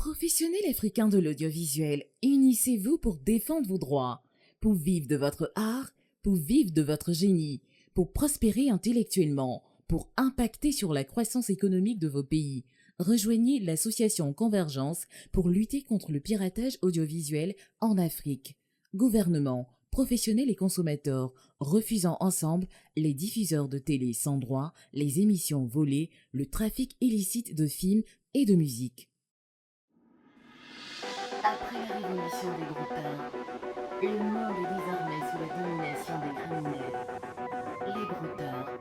Professionnels africains de l'audiovisuel, unissez-vous pour défendre vos droits, pour vivre de votre art, pour vivre de votre génie, pour prospérer intellectuellement, pour impacter sur la croissance économique de vos pays. Rejoignez l'association Convergence pour lutter contre le piratage audiovisuel en Afrique. Gouvernement, professionnels et consommateurs, refusant ensemble les diffuseurs de télé sans droit, les émissions volées, le trafic illicite de films et de musique. Après la révolution des brouteurs, le monde est désormais sous la domination des criminels, les brouteurs.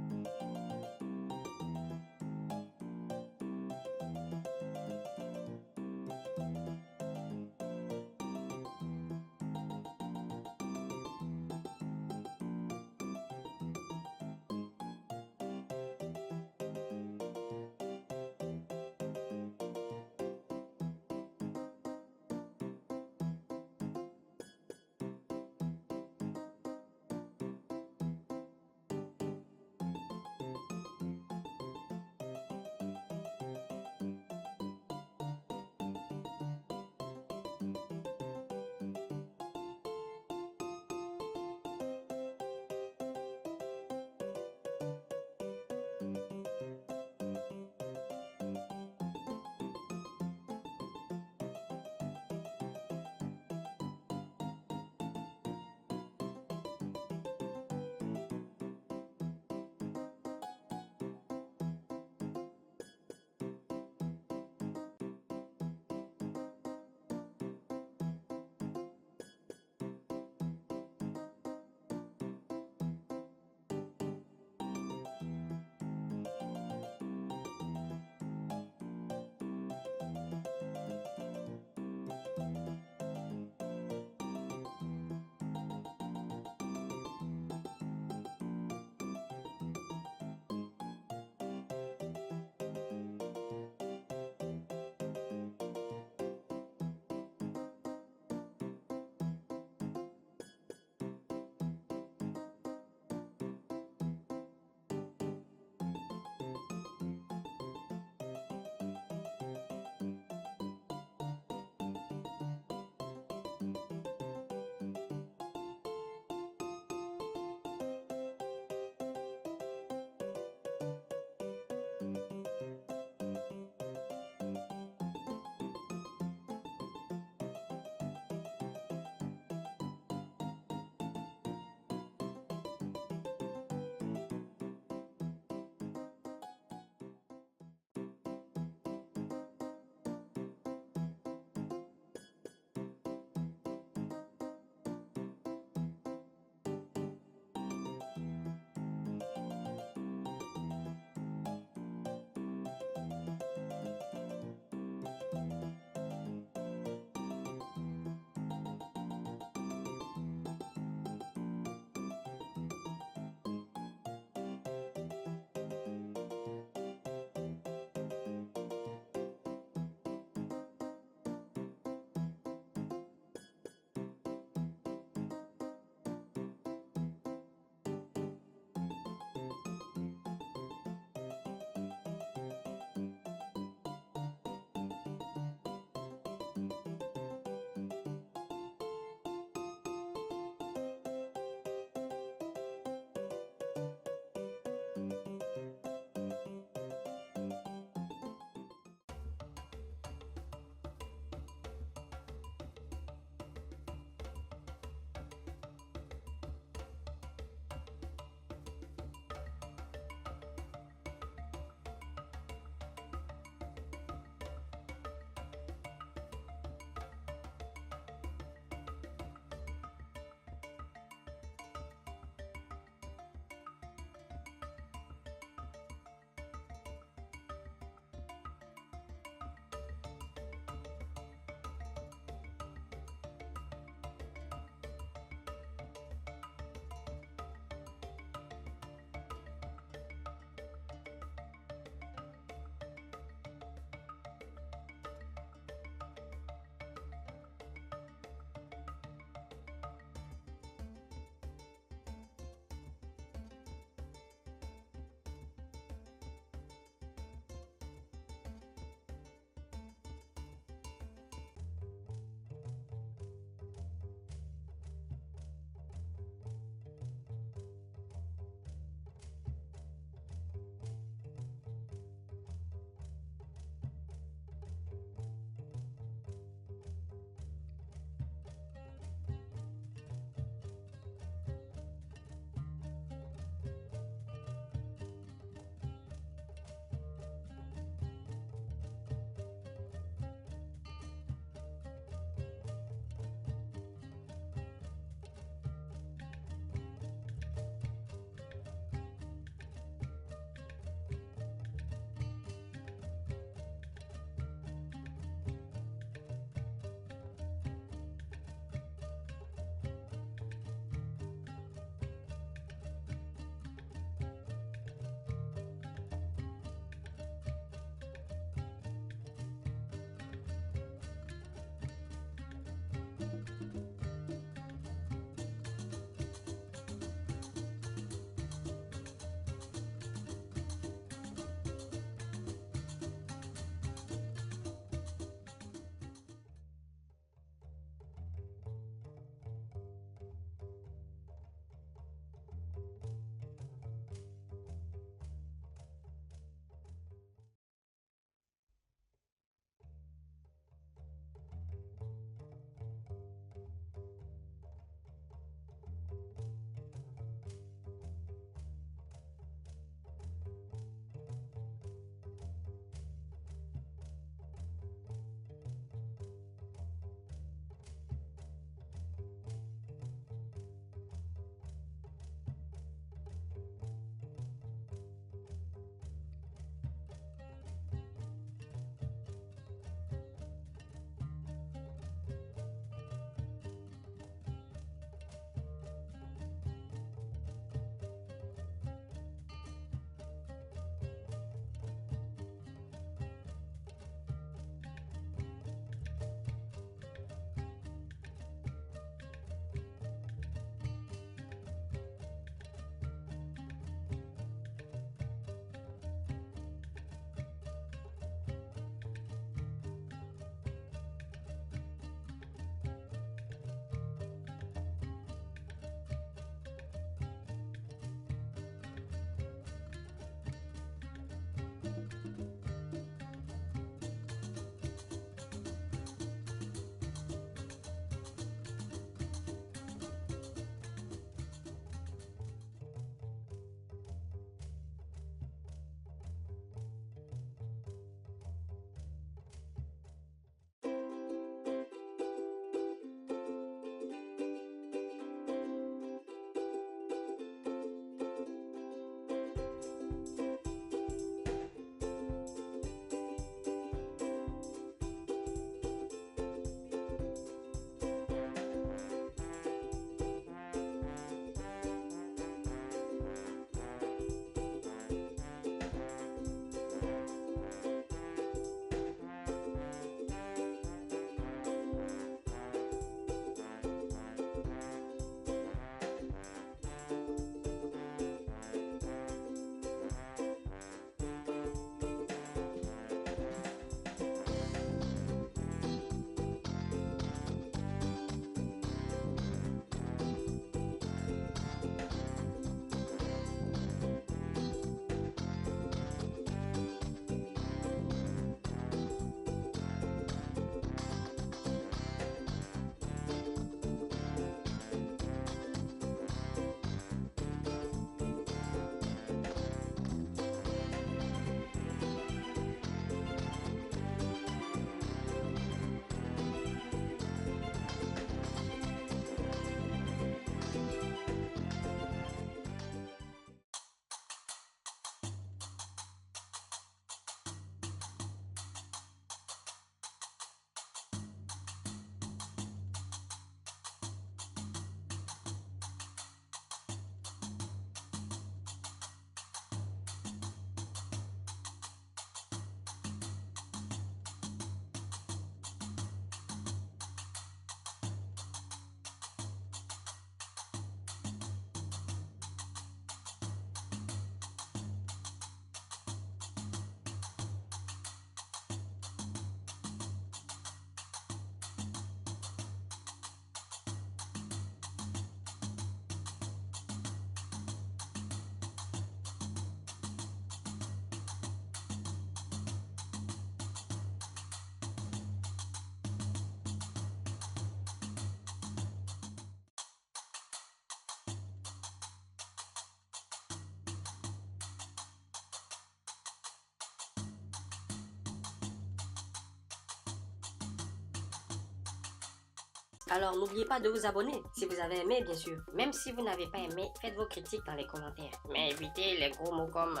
Alors n'oubliez pas de vous abonner si vous avez aimé, bien sûr. Même si vous n'avez pas aimé, faites vos critiques dans les commentaires. Mais évitez les gros mots comme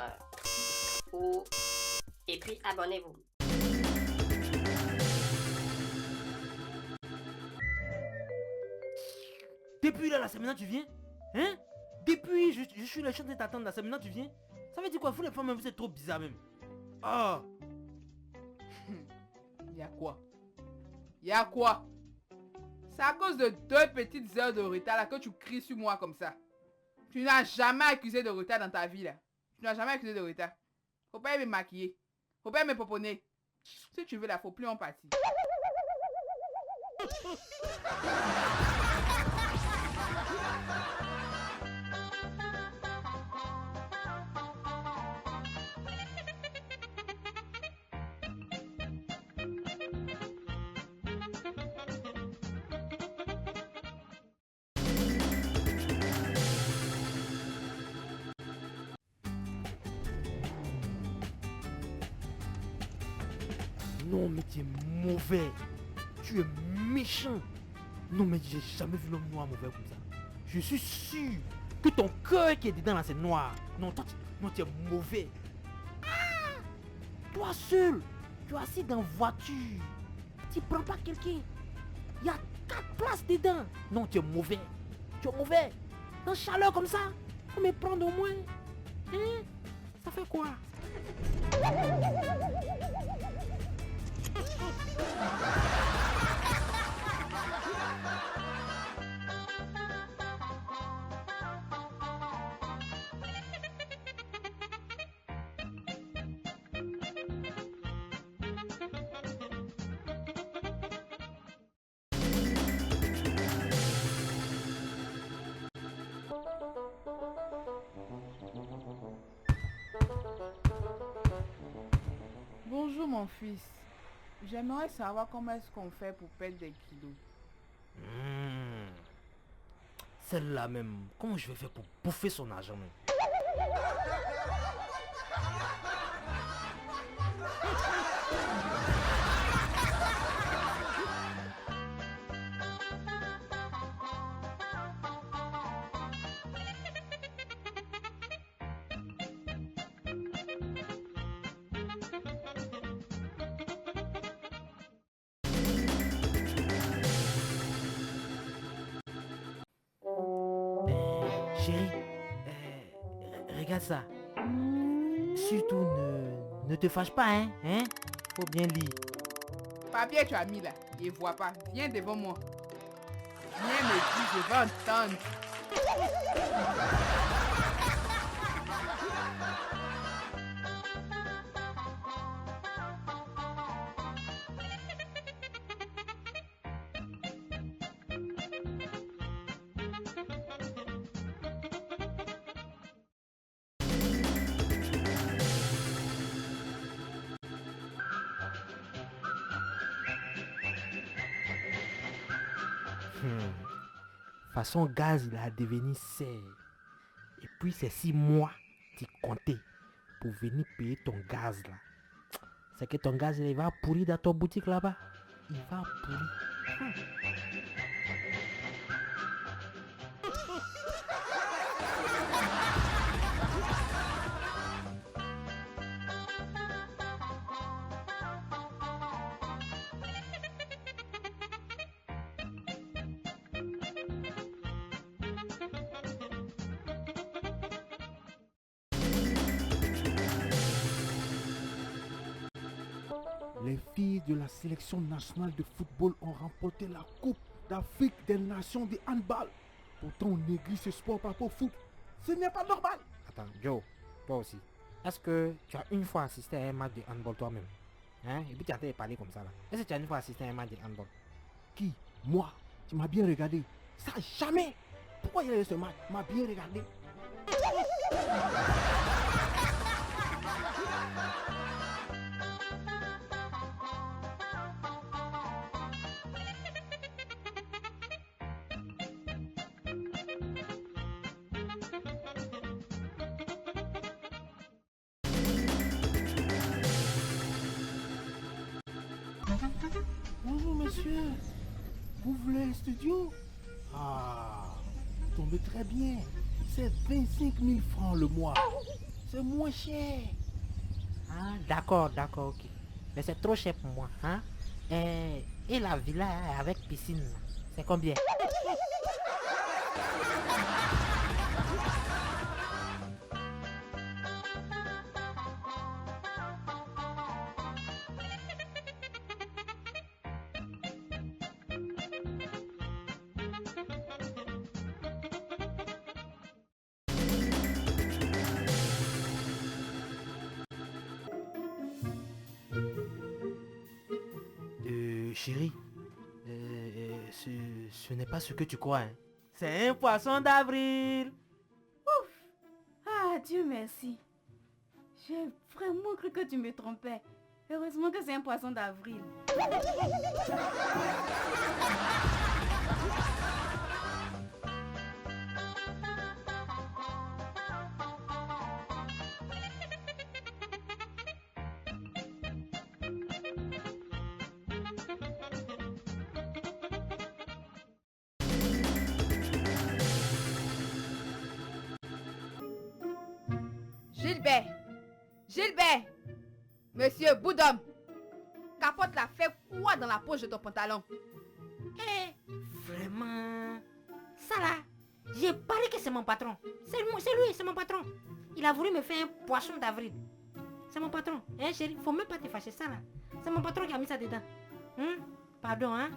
ou. Et puis abonnez-vous. Depuis là, c'est maintenant tu viens? Hein? Depuis, je suis le chien de t'attendre là, c'est maintenant tu viens? Ça veut dire quoi? Vous les femmes, même, vous êtes trop bizarre même. Oh! Y'a quoi? Y'a quoi? C'est à cause de 2 petites heures de retard là que tu cries sur moi comme ça. Tu n'as jamais accusé de retard dans ta vie là. Tu n'as jamais accusé de retard. Faut pas me maquiller. Faut pas me poponner. Si tu veux là, faut plus en partir. Non mais tu es mauvais. Tu es méchant. Non mais j'ai jamais vu l'homme noir mauvais comme ça. Je suis sûr que ton cœur qui est dedans là c'est noir. Non, toi, tu es mauvais. Ah! Toi seul, tu es assis dans voiture. Tu prends pas quelqu'un. Il y a 4 places dedans. Non, tu es mauvais. Tu es mauvais. Dans chaleur comme ça, faut me prendre au moins. Hein? Ça fait quoi? Bonjour mon fils. J'aimerais savoir comment est-ce qu'on fait pour perdre des kilos. Celle-là même, comment je vais faire pour bouffer son argent même? Chérie, regarde ça. Surtout ne te fâche pas, hein? Faut bien lire. Papier tu as mis là, il voit pas. Viens devant moi. Viens me dire, je veux entendre. Façon gaz, il a devenu serre. Et puis c'est 6 mois, tu comptais pour venir payer ton gaz là. C'est que ton gaz, il va pourrir dans ton boutique là-bas. Il va pourrir. Les filles de la sélection nationale de football ont remporté la Coupe d'Afrique des Nations de handball. Pourtant, on néglige ce sport par rapport au foot. Ce n'est pas normal. Attends, Joe, toi aussi. Est-ce que tu as une fois assisté à un match de handball toi-même? Hein? Et puis tu as parlé comme ça là. Est-ce que tu as une fois assisté à un match de handball? Qui? Moi? Tu m'as bien regardé. Ça, jamais. Pourquoi il y a eu ce match? Tu m'as bien regardé. Bonjour monsieur. Vous voulez un studio? Ah, tombez très bien. C'est 25 000 francs le mois. C'est moins cher. Ah, d'accord, ok. Mais c'est trop cher pour moi, hein? Et la villa avec piscine, c'est combien? Chérie, ce n'est pas ce que tu crois, hein. C'est un poisson d'avril. Ah, Dieu merci. J'ai vraiment cru que tu me trompais. Heureusement que c'est un poisson d'avril. Gilbert! Gilbert! Monsieur Boudhomme! Capote là, fait quoi dans la poche de ton pantalon? Vraiment? Ça là, j'ai parlé que c'est mon patron. C'est lui, c'est mon patron. Il a voulu me faire un poisson d'avril. C'est mon patron. Hein, chérie, faut même pas te fâcher ça là. C'est mon patron qui a mis ça dedans. Pardon, hein?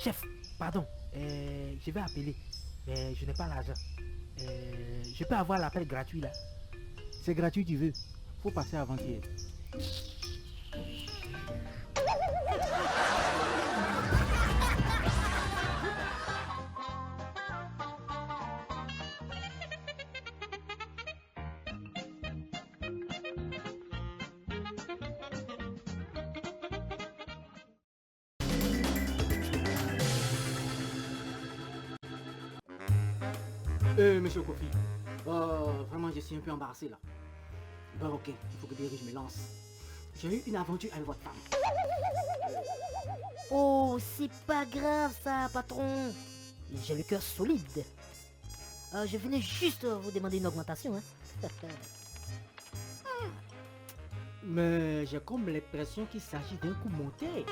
Chef, pardon, je vais appeler, mais je n'ai pas l'argent. Je peux avoir l'appel gratuit là. C'est gratuit, tu veux. Faut passer avant-hier. Monsieur Kofi, vraiment je suis un peu embarrassé là. Bon ok, il faut que je me lance. J'ai eu une aventure avec votre femme. Oh, c'est pas grave ça, patron. J'ai le cœur solide. Je venais juste vous demander une augmentation. Hein. Mais j'ai comme l'impression qu'il s'agit d'un coup monté.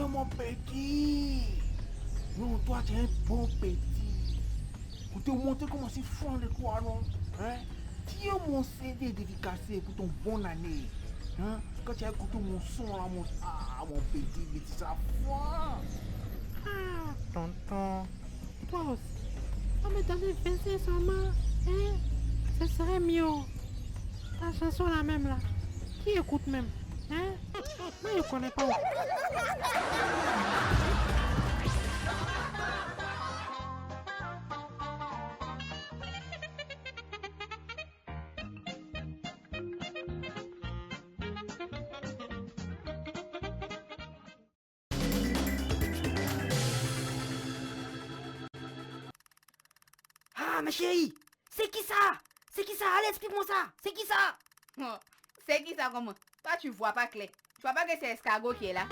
Mon petit. Non, toi, tu es un bon petit. Pour te montrer comment c'est fort de toi, non? Hein? Tiens mon CD dédicacé pour ton bonne année. Hein? Quand tu as écouté mon son, là, mon petit, mais tu ça fort. Ah, tonton. Toi aussi. On me donner 25 seulement. Hein? Ce serait mieux. Ta chanson la même là. Qui écoute même? Hein? Moi je connais pas. Ah, ma chérie, c'est qui ça? C'est qui ça? Allez, explique-moi ça. C'est qui ça? Oh, c'est qui ça comment? Toi tu vois pas clair. Tu vois pas que c'est escargot qui est là?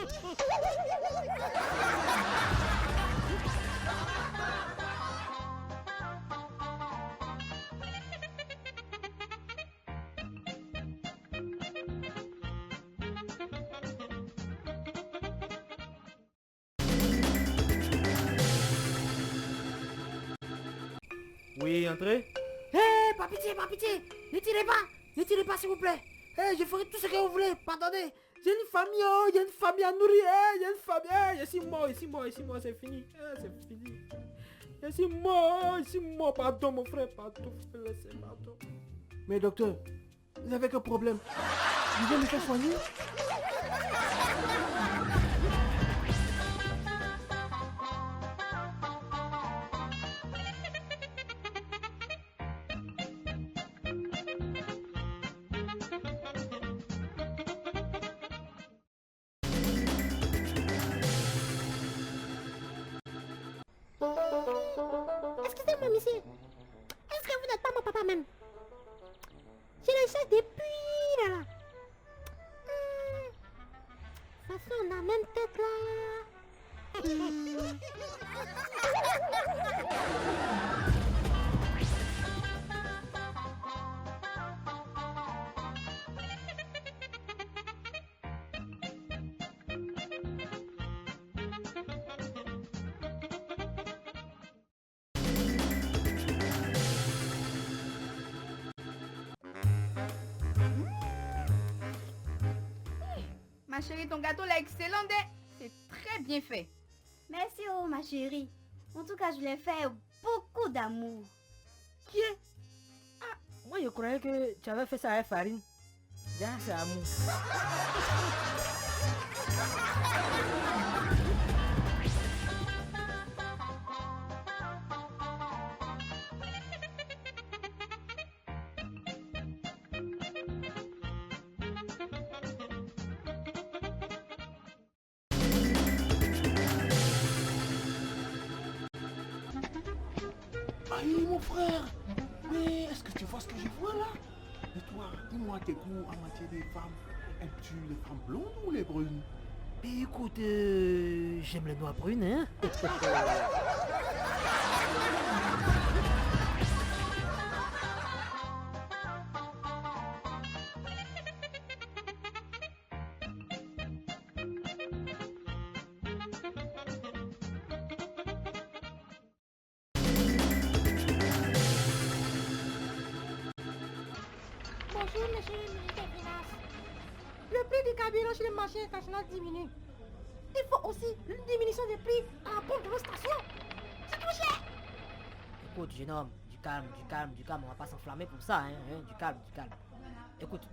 Oui, entrez. Hé, pas pitié. Ne tirez pas s'il vous plaît. Je ferai tout ce que vous voulez. Pardonnez. J'ai une famille, oh, il y a une famille à nourrir, il y a une famille, je suis mort, c'est fini, c'est fini. Je suis mort, pardon mon frère, pardon, pardon. Mais docteur, vous avez quel problème? Vous voulez me faire soigner? Excusez-moi, monsieur. Est-ce que vous n'êtes pas mon papa même? Je le cherche depuis là. Ça fait on a même tête là. Ma chérie, ton gâteau là, excellent, hein? C'est très bien fait. Merci, oh ma chérie. En tout cas, je l'ai fait beaucoup d'amour. Qui est? Ah, moi je croyais que tu avais fait ça avec farine. Déjà, c'est amour. Aïe, mon frère. Mais est-ce que tu vois ce que je vois là? Et toi, dis-moi tes goûts en matière des femmes. Aimes-tu les femmes blondes ou les brunes? Écoute, j'aime les noix brunes, hein. Bonjour, monsieur le ministre des Finances. Le prix du carburant chez le marché international diminue. Il faut aussi une diminution des prix à la pompe de nos stations. C'est trop cher. Écoute, jeune homme, du calme, on va pas s'enflammer pour ça, hein, du calme. Écoute,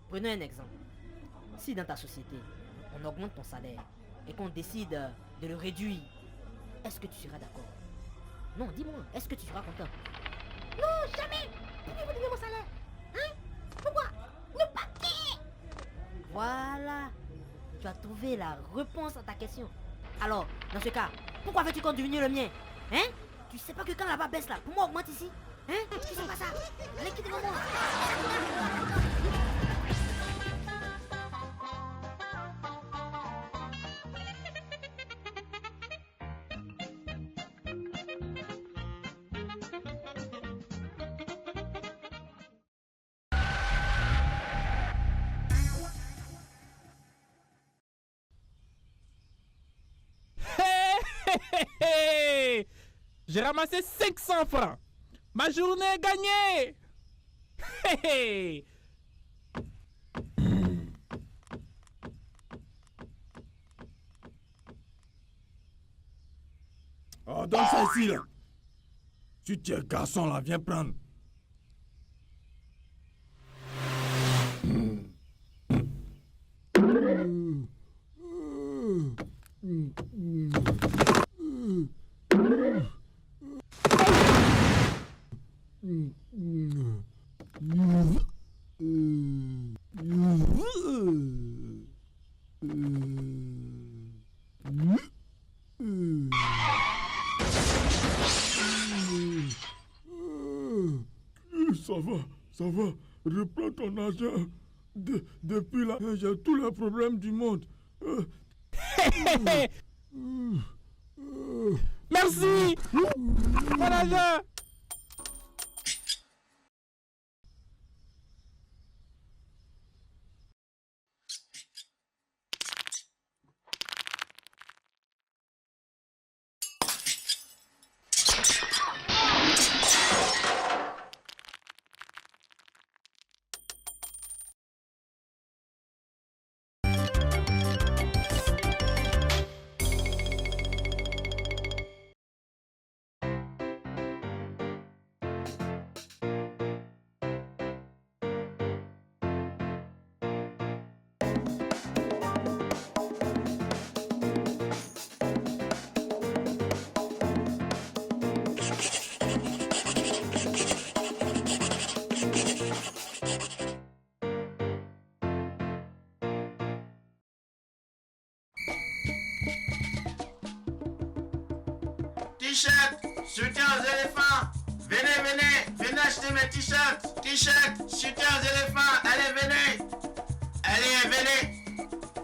prenons un exemple. Si dans ta société, on augmente ton salaire et qu'on décide de le réduire, est-ce que tu seras d'accord? Non, dis-moi, est-ce que tu seras content? Non, jamais. Pourquoi vous donnez mon salaire? Hein? Pourquoi? Ne pas qui? Voilà, tu as trouvé la réponse à ta question. Alors, dans ce cas, pourquoi veux-tu qu'on diminue le mien? Hein? Tu sais pas que quand là-bas baisse là, pour moi augmente ici? Hein? Tu sais pas ça? Allez, quittez-moi. J'ai ramassé 500 francs. Ma journée est gagnée. Oh, donne ça ici, là. Si tu es garçon, là, viens prendre. Ça va, reprends ton argent. Depuis là, j'ai tous les problèmes du monde. Merci. Mon argent. t-shirts, soutien aux éléphants. Venez acheter mes t-shirts, soutien aux éléphants. Allez, venez.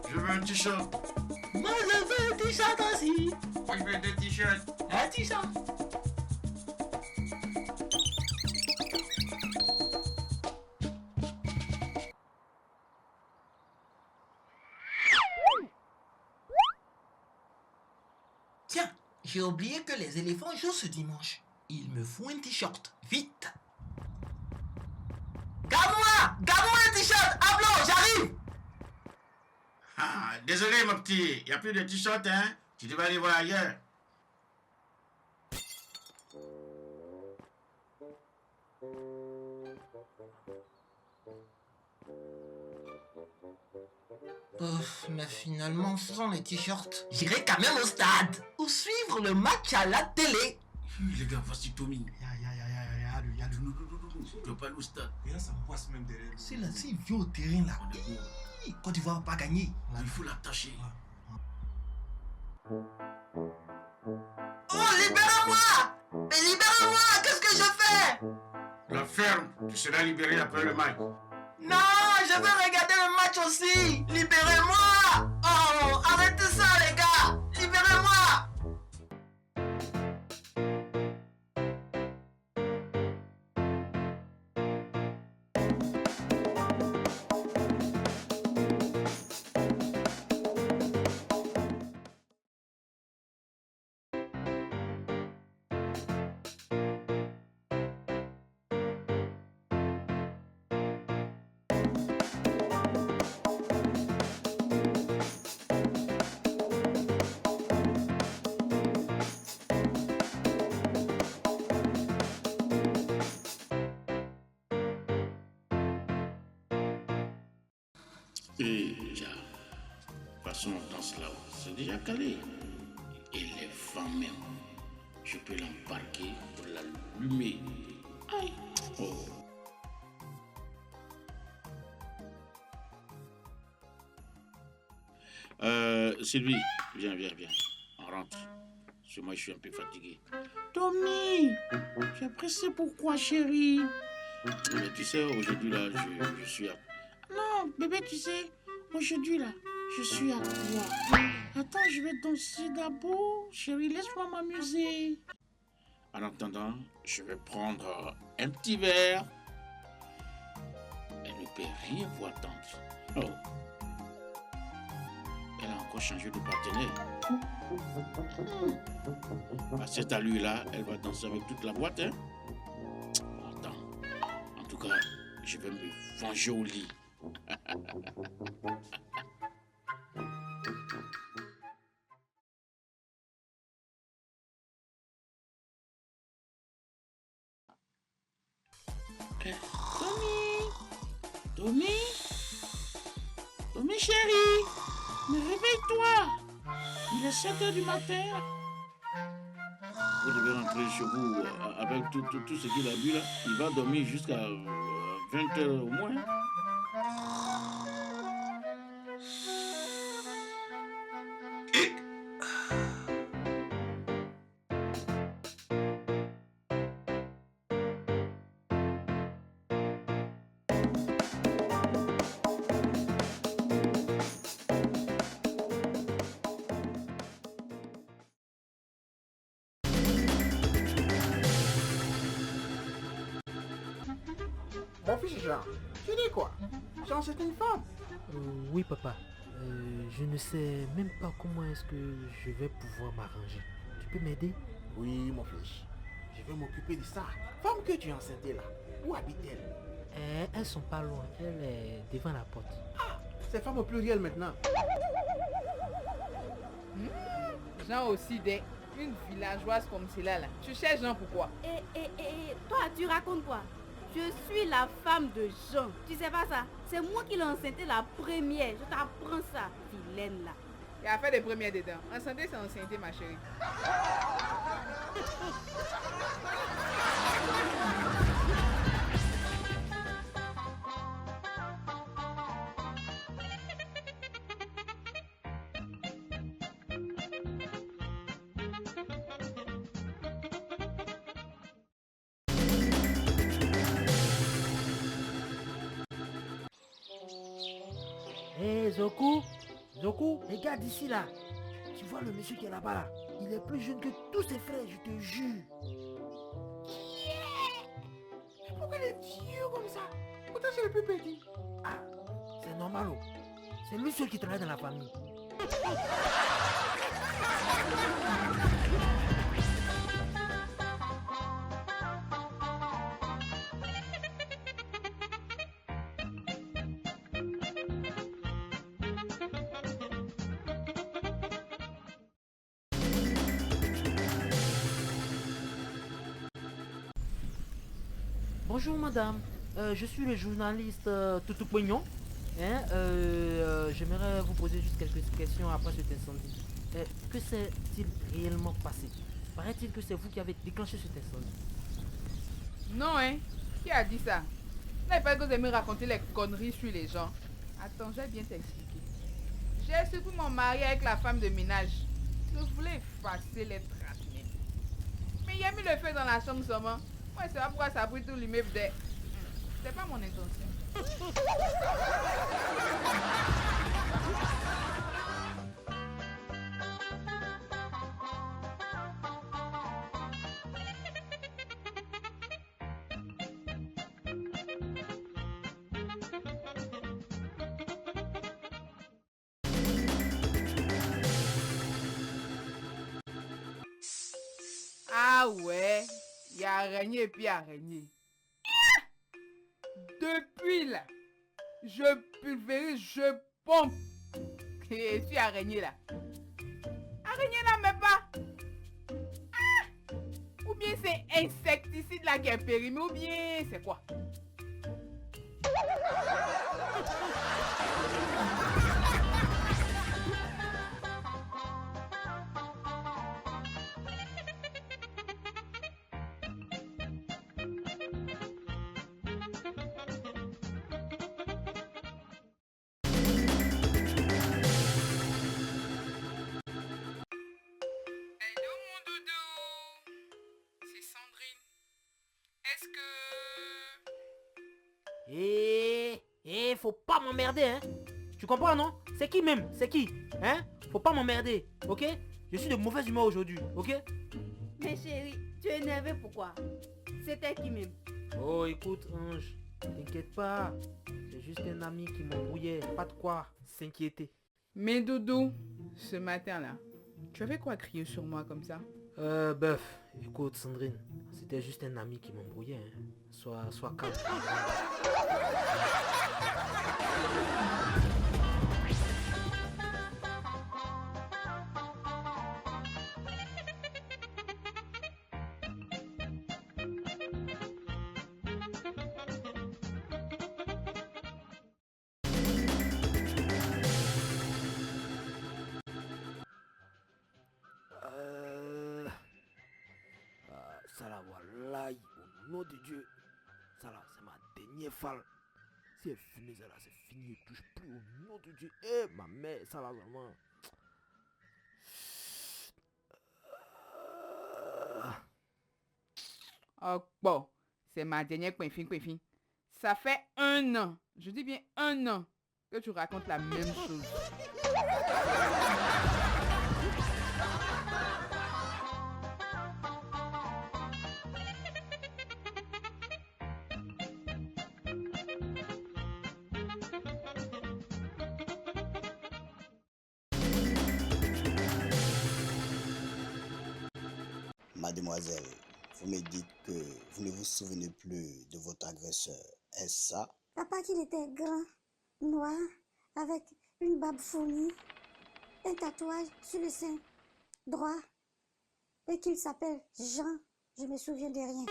Je veux un t-shirt. Moi, je veux un t-shirt aussi. Moi, je veux 2 t-shirts. Un t-shirt. Tiens, j'ai oublié que les éléphants jouent ce dimanche. Il me faut un t-shirt. Vite. Garde-moi un t-shirt. Ablo, j'arrive. Ah, désolé, mon petit. Il n'y a plus de t-shirt, hein. Tu devrais aller voir ailleurs. Mais finalement, sans les t-shirts, j'irai quand même au stade. Ou suivre le match à la télé. Les gars, voici Tommy. Tu dois pas aller au stade. Et là, ça me poisse même derrière. C'est là, s'il vient au terrain là. Quand tu vas pas gagner. Il faut l'attacher. Oh, libérez-moi! Mais libérez-moi! Qu'est-ce que je fais? La ferme. Tu seras libéré après le match. Non, je veux regarder le match aussi. Libérez-moi! Oh, arrêtez ça, les gars! Libérez-moi! Et déjà, de toute façon, dans cela, c'est déjà calé. Et les femmes même, je peux l'embarquer pour l'allumer. Aïe! Oh! Sylvie, viens. On rentre. Parce que moi, je suis un peu fatigué. Tommy! Tu es pressé pourquoi, chérie? Mais tu sais, aujourd'hui, là, je suis à... Non, bébé, tu sais, aujourd'hui, là, je suis à toi. Attends, je vais danser d'abord. Chérie, laisse-moi m'amuser. En attendant, je vais prendre un petit verre. Elle ne peut rien voir tante. Oh. Elle a encore changé de partenaire. À cette allure-là, elle va danser avec toute la boîte, hein? Attends. En tout cas, je vais me venger au lit. Tommy chérie, mais réveille-toi. Il est 7h du matin. Vous devez rentrer chez vous avec tout ce qu'il a bu là. Il va dormir jusqu'à 20h au moins. Mon fils Jean, tu dis quoi? Jean, c'est une femme. Oui, papa. Je ne sais même pas comment est-ce que je vais pouvoir m'arranger. Tu peux m'aider? Oui, mon fils. Je vais m'occuper de ça. Femme que tu as enceinte là, où habite-t-elle? Elles sont pas loin. Elle est devant la porte. Ah, c'est femme au pluriel maintenant. Jean aussi, une villageoise comme celle-là. Là. Tu cherches Jean pourquoi? Toi, tu racontes quoi? Je suis la femme de Jean. Tu sais pas ça? C'est moi qui l'ai enceinté la première. Je t'apprends ça, vilaine là. Il a fait des premières dedans. Enceinté, c'est enceinté, ma chérie. Hé, Zoku, Zoku, regarde ici là. Tu vois le monsieur qui est là-bas là? Il est plus jeune que tous ses frères, je te jure. Pourquoi il est vieux comme ça? Pourtant c'est le plus petit. Ah, c'est normal, oh. C'est lui seul qui travaille dans la famille. Bonjour madame, je suis le journaliste Toutou Pognon. J'aimerais vous poser juste quelques questions après cet incendie. Que s'est-il réellement passé? Paraît-il que c'est vous qui avez déclenché cet incendie. Non, hein? Qui a dit ça? Là, il paraît que vous aimez raconter les conneries sur les gens. Attends, je vais bien t'expliquer. J'ai surtout mon mari avec la femme de ménage. Je voulais effacer les traces. Mais il a mis le feu dans la chambre seulement. Moi, je sais pas pourquoi ça brûle tout l'immeuble de... C'était pas mon intention. Ah ouais, il y a araignée et puis araignée. Depuis là, je pulvérise, je pompe. Et puis araignée là. Araignée là, mais pas. Ah! Ou bien c'est insecticide là qui est périmé, ou bien c'est quoi? Faut pas m'emmerder, hein. Tu comprends, non? C'est qui même? C'est qui? Hein? Faut pas m'emmerder, ok? Je suis de mauvaise humeur aujourd'hui, ok? Mais chérie, tu es énervé pourquoi? C'était qui même? Oh, écoute, Ange, t'inquiète pas. C'est juste un ami qui m'embrouillait, pas de quoi s'inquiéter. Mais Doudou, ce matin-là, tu avais quoi crier sur moi comme ça? Bœuf, écoute Sandrine, c'était juste un ami qui m'embrouillait, hein. Sois calme. Ça là, voilà, au nom de Dieu. Ça là, c'est ma dernière falle. Si elle finit ça là, c'est fini, je touche plus au nom de Dieu. Eh, ma mère, ça là, vraiment. Oh, bon, c'est ma dernière coiffine. Ça fait 1 an, je dis bien 1 an, que tu racontes la même chose. Mademoiselle, vous me dites que vous ne vous souvenez plus de votre agresseur. Est-ce ça? Papa qu'il était grand, noir, avec une barbe fournie, un tatouage sur le sein droit et qu'il s'appelle Jean. Je me souviens de rien.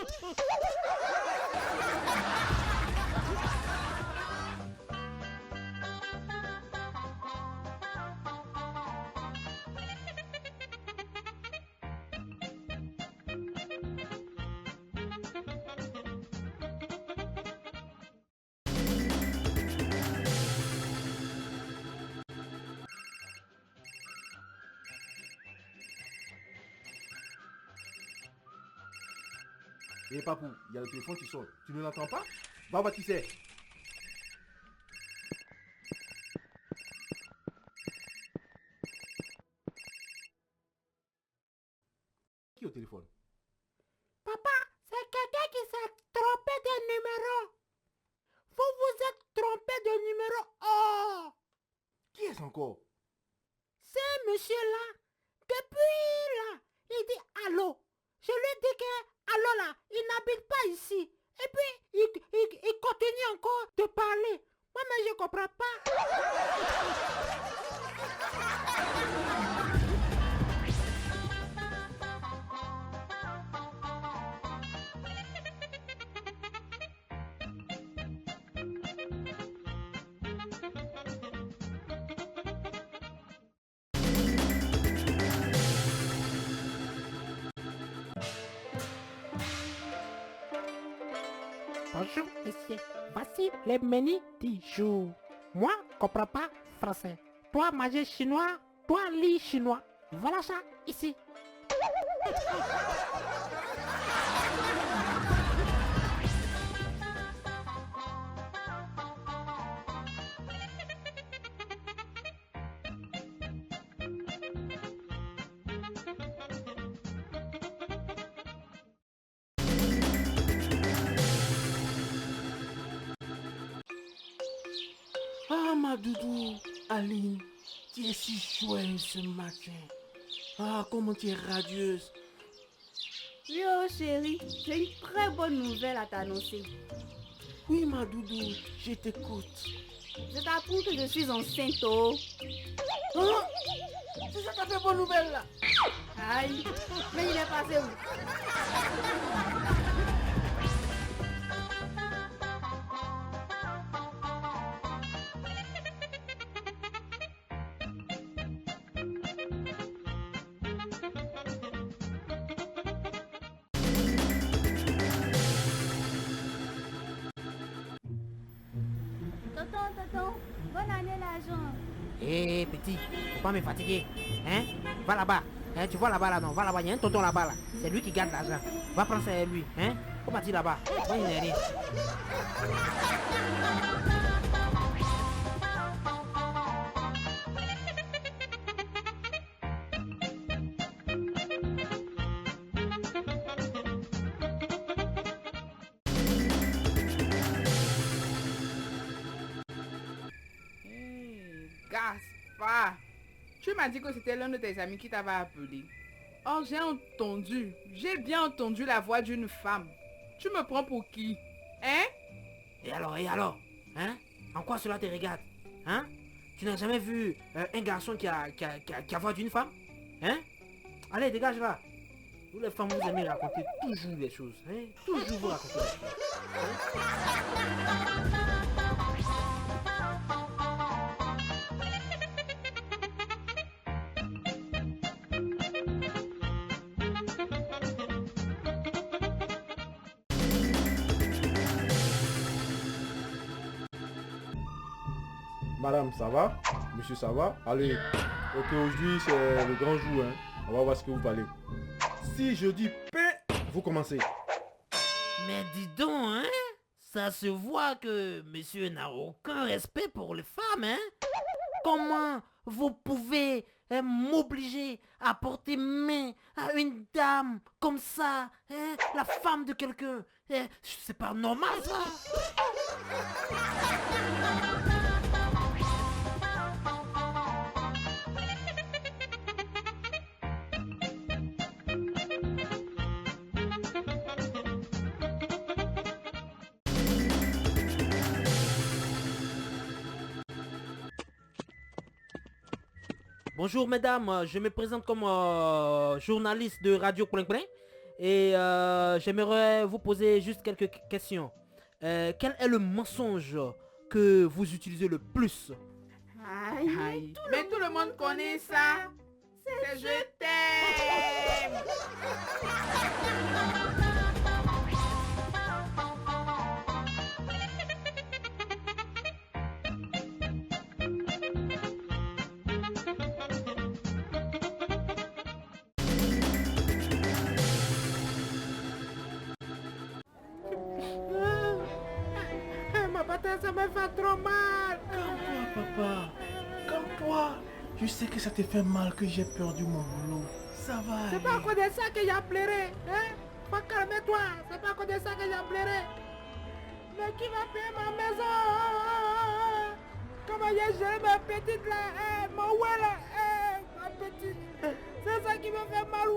Hé papou, il y a le téléphone qui sonne. Tu ne l'entends pas? Va voir qui c'est. le téléphone? Papa, c'est quelqu'un qui s'est trompé de numéro. Vous vous êtes trompé de numéro. Oh! Qui est-ce encore? C'est monsieur-là. Depuis là, il dit allô. Je lui ai dit que allô là, il n'habite pas ici. Et puis, il continue encore de parler. Moi, mais je comprends pas. Bonjour, monsieur. Voici les menus du jour. Moi, comprends pas français. Toi, manger chinois. Toi, lit chinois. Voilà ça, ici. Ah, ma doudou, Aline, tu es si joyeuse ce matin. Ah, comment tu es radieuse. Yo, chérie, j'ai une très bonne nouvelle à t'annoncer. Oui, ma doudou, je t'écoute. Je t'apprends que je suis enceinte, oh. Hein? C'est ça ta fait bonne nouvelle là. Aïe, mais il est passé où? Tonton, bonne année l'agent. Hé, petit, faut pas me fatiguer. Hein? Va là-bas. Hein, tu vois là-bas, là, non? Va là-bas, il y a un tonton là-bas, là. C'est lui qui garde l'argent. Va prendre ça à lui. Hein? Faut partir là-bas. Va y aller. Gaspard, tu m'as dit que c'était l'un de tes amis qui t'avait appelé. Or, j'ai bien entendu la voix d'une femme. Tu me prends pour qui? Hein? Et alors? Hein? En quoi cela te regarde? Hein? Tu n'as jamais vu un garçon qui a voix d'une femme? Hein? Allez, dégage là. Vous les femmes, vous aimez raconter toujours les choses. Hein? Toujours vous raconter les choses. Hein? Madame, ça va? Monsieur, ça va? Allez, ok, aujourd'hui c'est le grand jour, hein. On va voir ce que vous valez. Si je dis paix, vous commencez. Mais dis donc, hein? Ça se voit que monsieur n'a aucun respect pour les femmes, hein? Comment vous pouvez m'obliger à porter main à une dame comme ça, hein? La femme de quelqu'un? C'est pas normal, ça! Bonjour mesdames, je me présente comme journaliste de Radio Plein Plein et j'aimerais vous poser juste quelques questions. Quel est le mensonge que vous utilisez le plus? Aïe. Mais tout le monde connaît ça. C'est je t'aime. Ma patate, ça me fait trop mal. Calme-toi, papa. Calme-toi. Je sais que ça te fait mal que j'ai perdu mon boulot. Ça va. C'est pas à cause de ça que j'ai pleuré. Hein? Pas calme-toi. C'est pas à cause de ça que j'ai pleuré. Mais qui va payer ma maison? Comment j'ai géré ma petite là? Mon ouais là? Ma petite. C'est ça qui me fait mal.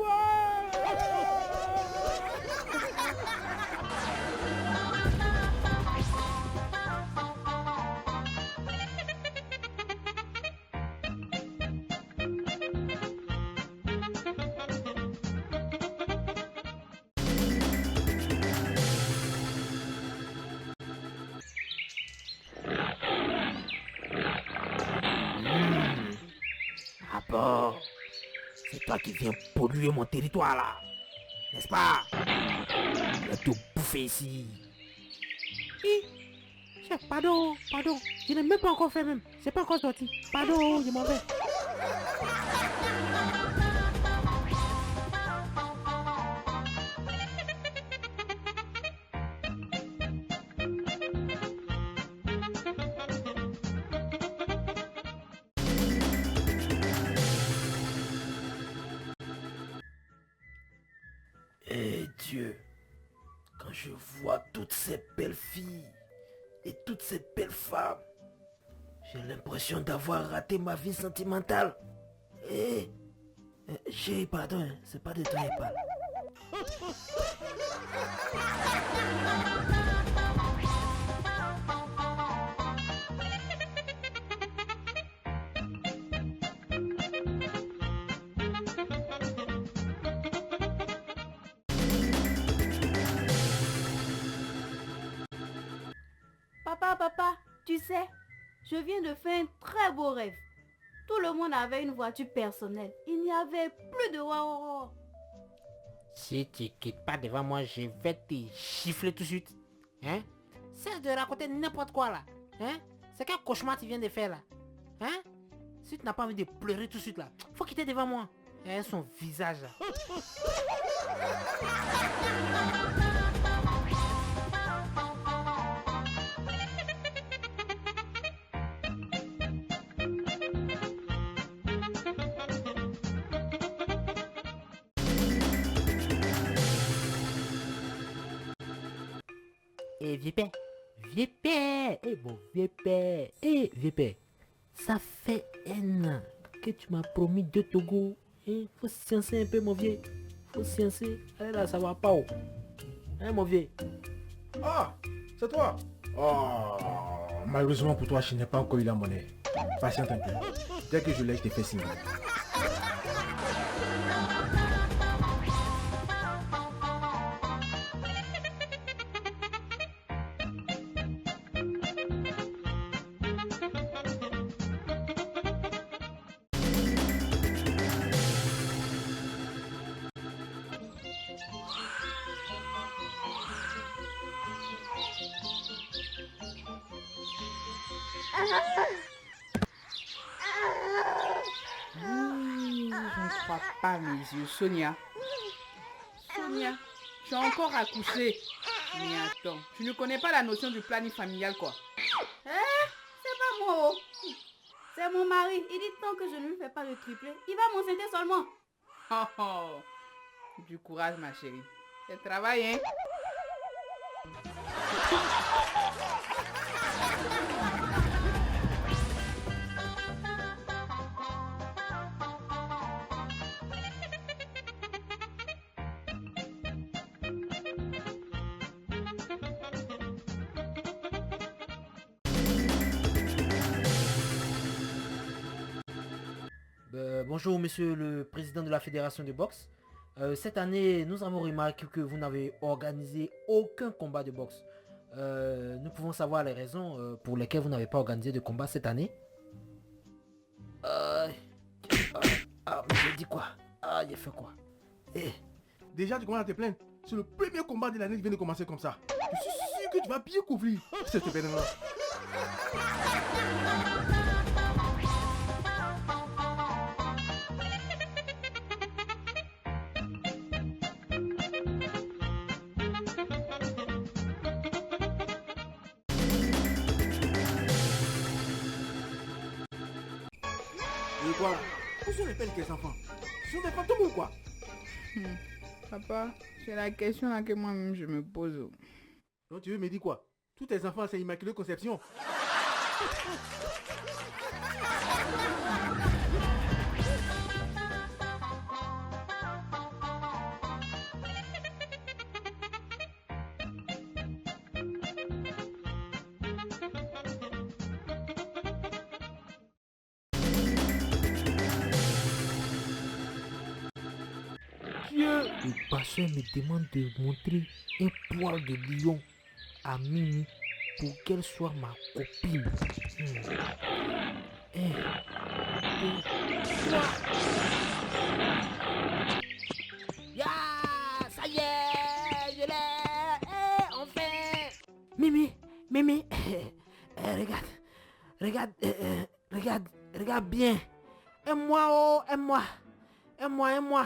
Ah bon? C'est toi qui viens polluer mon territoire là, n'est-ce pas? Je vais tout bouffer ici. Chef, pardon. Je n'ai même pas encore fait même. C'est pas encore sorti. Pardon, je m'en vais. Eh Dieu, quand je vois toutes ces belles filles et toutes ces belles femmes, j'ai l'impression d'avoir raté ma vie sentimentale. Chérie, pardon, hein, c'est pas de toi il parle. Papa, tu sais, je viens de faire un très beau rêve. Tout le monde avait une voiture personnelle. Il n'y avait plus de waouh. Si tu quittes pas devant moi, je vais te gifler tout de suite. Hein? Cesse de raconter n'importe quoi là. Hein? C'est quel cauchemar tu viens de faire là? Hein? Si tu n'as pas envie de pleurer tout de suite là, faut quitter devant moi. Hein, son visage là. Eh vieux père, mon vieux père, ça fait un an que tu m'as promis de Togo. Faut sciencer un peu mon vieux, faut sciencer. Allez là, ça va pas où? Hein mon vieux? Ah, c'est toi. Oh, malheureusement pour toi, je n'ai pas encore eu la monnaie. Patiente un peu. Dès que je l'ai, je te fais signe. Je ne crois pas mes yeux. Sonia, tu as encore accouché. Mais attends, tu ne connais pas la notion du planning familial quoi. C'est pas moi. C'est mon mari. Il dit tant que je ne lui fais pas le triplé, il va m'enceinter seulement. Du courage ma chérie. C'est travail hein. Bonjour monsieur le président de la fédération de boxe. Cette année, nous avons remarqué que vous n'avez organisé aucun combat de boxe. Nous pouvons savoir les raisons pour lesquelles vous n'avez pas organisé de combat cette année. Mais j'ai dit quoi? J'ai fait quoi? Déjà, tu commences à te plaindre. C'est le premier combat de l'année qui vient de commencer comme ça. Je suis sûr que tu vas bien couvrir cette événement. Et quoi? Où sont les peines que les enfants? Ce sont des fantômes ou quoi? Papa, c'est la question là que moi-même je me pose. Donc tu veux me dire quoi? Tous tes enfants, c'est Immaculée Conception. Le pasteur me demande de montrer un poil de lion à Mimi pour qu'elle soit ma copine. 1, 2, 3. Ya, ça y est, je l'ai, enfin. Mimi, regarde bien. Aime-moi, aime-moi.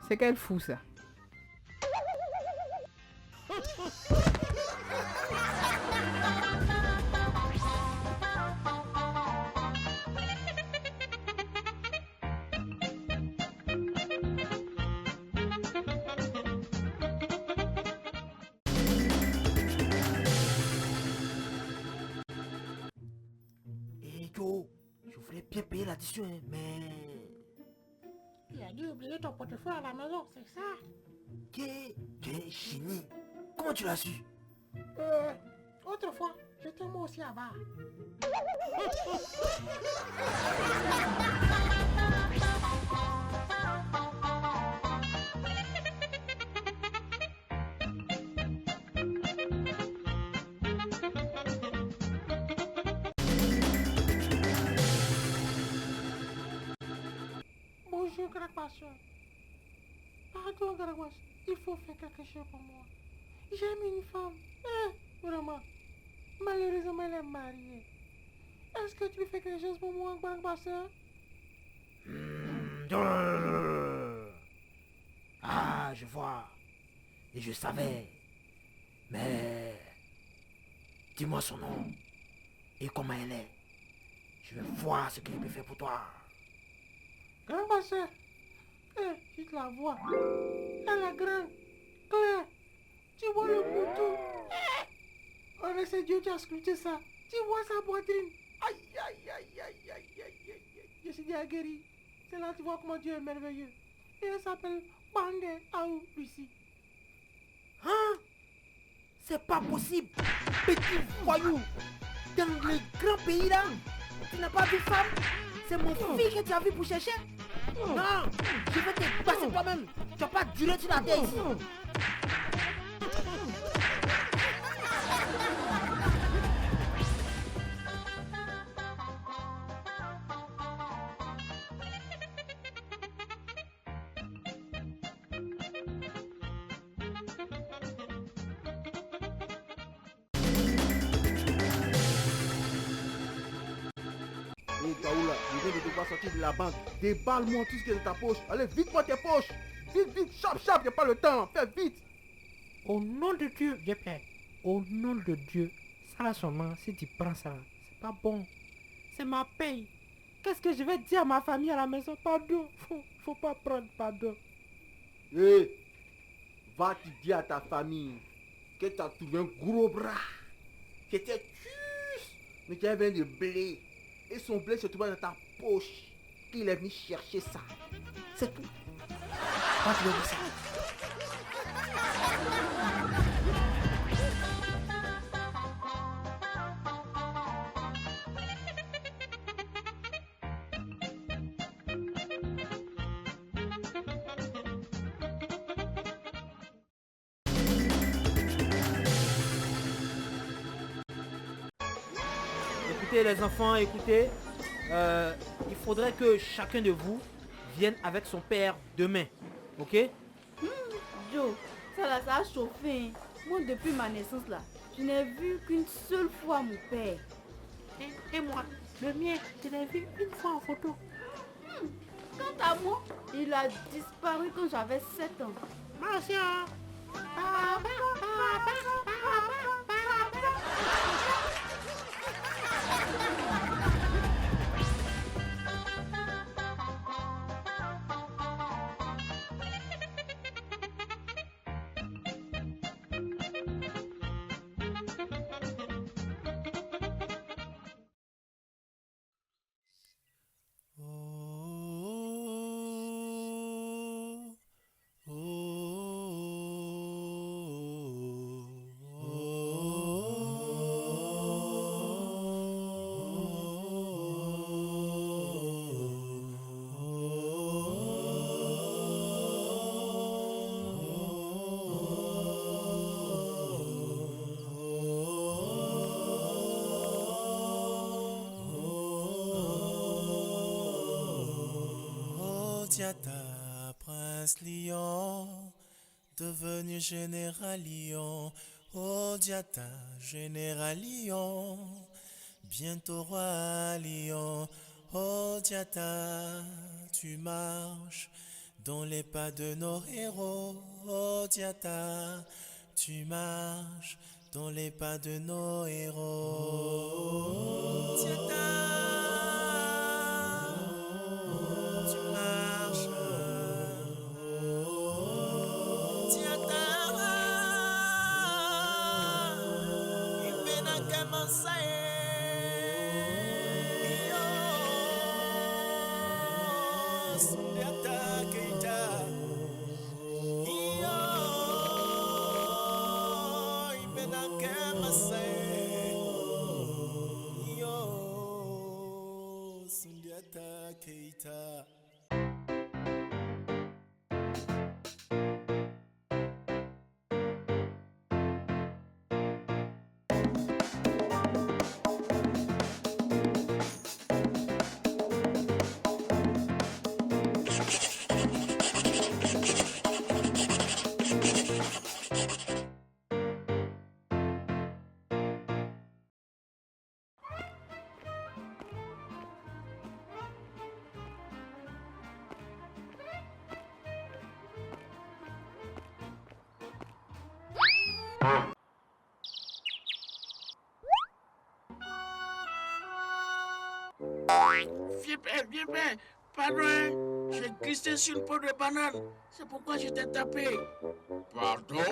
C'est quel fou ça? Et Joe, je voulais bien payer l'addition, hein, mais... Il a dû oublier ton portefeuille à la maison, c'est ça? Quel génie. Comment tu l'as su? Autrefois, j'étais moi aussi à bas. Bonjour, Gragbasseur. Pardon, Gragbasseur. Il faut faire quelque chose pour moi. J'aime une femme. Vraiment. Malheureusement, elle est mariée. Est-ce que tu peux faire quelque chose pour moi, Gragbasseur? Ah, je vois. Et je savais. Mais... dis-moi son nom. Et comment elle est. Je vais voir ce qu'elle peut faire pour toi. Gragbasseur. Je te la vois. Elle est grande. Claire. Tu vois le bouton. Oh, c'est Dieu qui a sculpté ça. Tu vois sa poitrine. Aïe. Je suis déjà guéri. C'est là que tu vois comment Dieu est merveilleux. Et elle s'appelle Bandé Aou Lucie. Hein? C'est pas possible. Petit voyou. Dans le grand pays là, tu n'as pas vu femme? C'est mon fils que tu as vu pour chercher? Non, je vais te passer toi-même. Tu vas pas durer sur la terre ici. Et Daoula, je viens de devoir sortir de la banque. Déballe-moi tout ce qui est dans ta poche. Allez, vite-moi tes poches. Vite, chap, y'a pas le temps. Fais vite. Au nom de Dieu, j'ai peur. Au nom de Dieu, ça là seulement, si tu prends ça, c'est pas bon. C'est ma paye. Qu'est-ce que je vais dire à ma famille à la maison? Pardon, faut pas prendre pardon. Va te dire à ta famille que tu as trouvé un gros bras qui était juste, mais qui avait de blé. Et son blé se trouvait dans ta poche. Qu'il est venu chercher ça. C'est tout. Va te dire ça. Écoutez les enfants, écoutez. Il faudrait que chacun de vous vienne avec son père demain. Ok? Joe, ça a chauffé. Moi, depuis ma naissance là, je n'ai vu qu'une seule fois mon père. Et moi, le mien, je l'ai vu une fois en photo. Quant à moi, il a disparu quand j'avais 7 ans. Monsieur. Diata, prince lion, devenu général lion. Oh Diata, général lion, bientôt roi lion. Oh Diata, tu marches dans les pas de nos héros. Oh Diata, tu marches dans les pas de nos héros. Diata, tu marches. Diata, ibena kama sae. Keita. Viens, pardon, j'ai glissé sur une peau de banane, c'est pourquoi je t'ai tapé. Pardon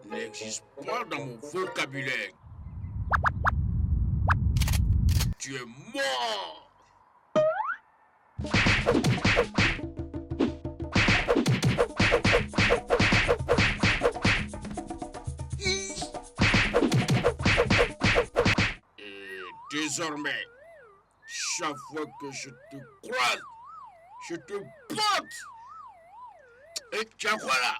n'existe pas dans mon vocabulaire. Tu es mort. Et désormais, chaque fois que je te croise, je te botte. Et tiens voilà.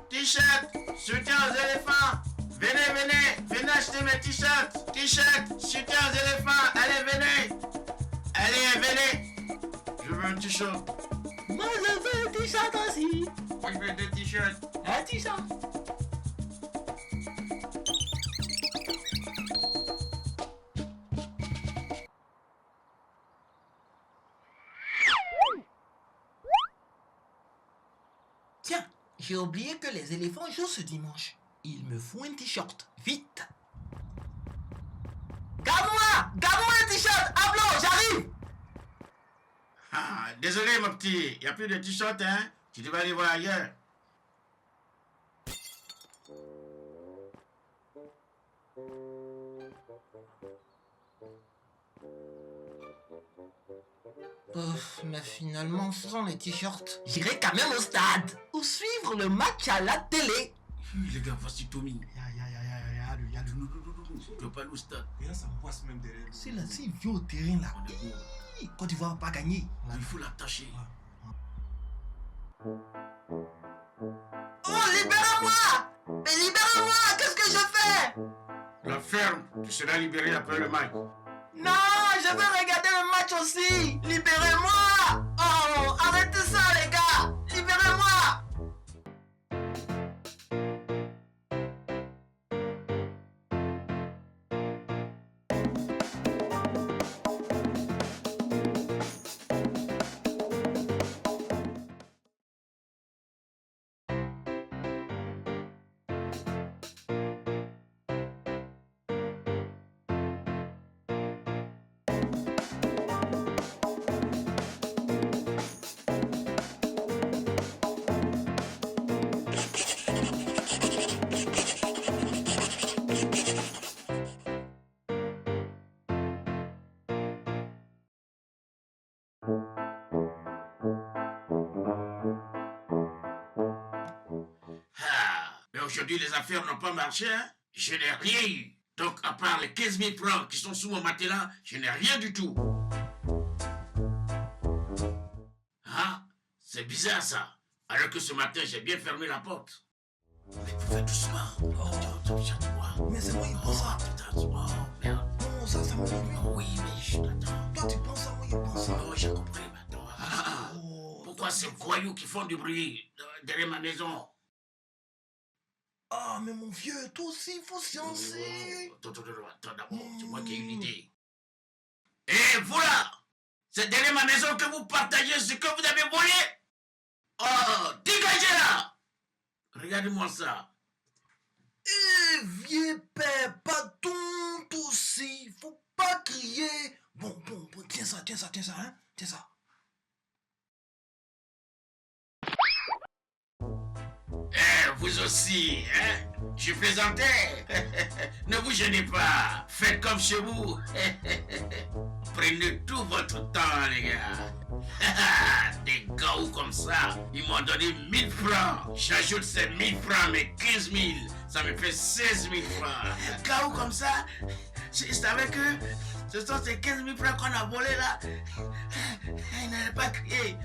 T-shirt, soutien aux éléphants. Venez acheter mes t-shirts. T-shirt, soutien aux éléphants. Allez, venez. Je veux un t-shirt. Moi, je veux un t-shirt aussi. Moi, je veux 2 t-shirts. Un t-shirt. Tiens, j'ai oublié que les éléphants jouent ce dimanche. Il me faut un t-shirt. Vite. Garde-moi un t-shirt. Ablo, j'arrive. Ah, désolé mon petit, il n'y a plus de t-shirt, hein. Tu devrais aller voir ailleurs. Mais finalement, sans les t-shirts, j'irai quand même au stade ou suivre le match à la télé. Les gars, voici Tommy. Tu veux pas aller au stade? Et là, ça me passe même derrière. C'est là, s'il vient au terrain là. Quand tu vas pas gagner, il faut l'attacher. Oh, libérez-moi! Mais libérez-moi! Qu'est-ce que je fais? La ferme, tu seras libéré après le match. Non, je veux regarder le match aussi. Libérez-moi! Oh, arrêtez ça, les gars! Ah, mais aujourd'hui, les affaires n'ont pas marché, hein? Je n'ai rien eu. Donc, à part les 15 000 francs qui sont sous mon matelas, je n'ai rien du tout. Ah, c'est bizarre ça. Alors que ce matin, j'ai bien fermé la porte. Mais vous faites doucement. Mais c'est moi qui pense ça. Oh, merde. Non, ça me fait bien. Oui, mais je t'attends. Toi, tu penses ça, moi, je pense ça. Oh, j'ai compris maintenant. Ah, pourquoi ces voyous qui font du bruit derrière ma maison? Ah, mais mon vieux, toi aussi, il faut sciencer. Attends d'abord, c'est moi qui ai une idée. Et voilà! C'est derrière ma maison que vous partagez ce que vous avez volé? Oh, dégagez là! Regardez-moi ça. Eh, vieux père, pardon, toi aussi, faut pas crier. Bon, tiens ça, hein, tiens ça. Eh, vous aussi, hein? Je plaisantais. Ne vous gênez pas. Faites comme chez vous. Prenez tout votre temps, les gars. Des gaous comme ça, ils m'ont donné 1000 francs. J'ajoute ces 1000 francs, mais 15 000. Ça me fait 16 000 francs. Gaous comme ça, je savais que ce sont ces 15 000 francs qu'on a volés là. Ils n'avaient pas crié.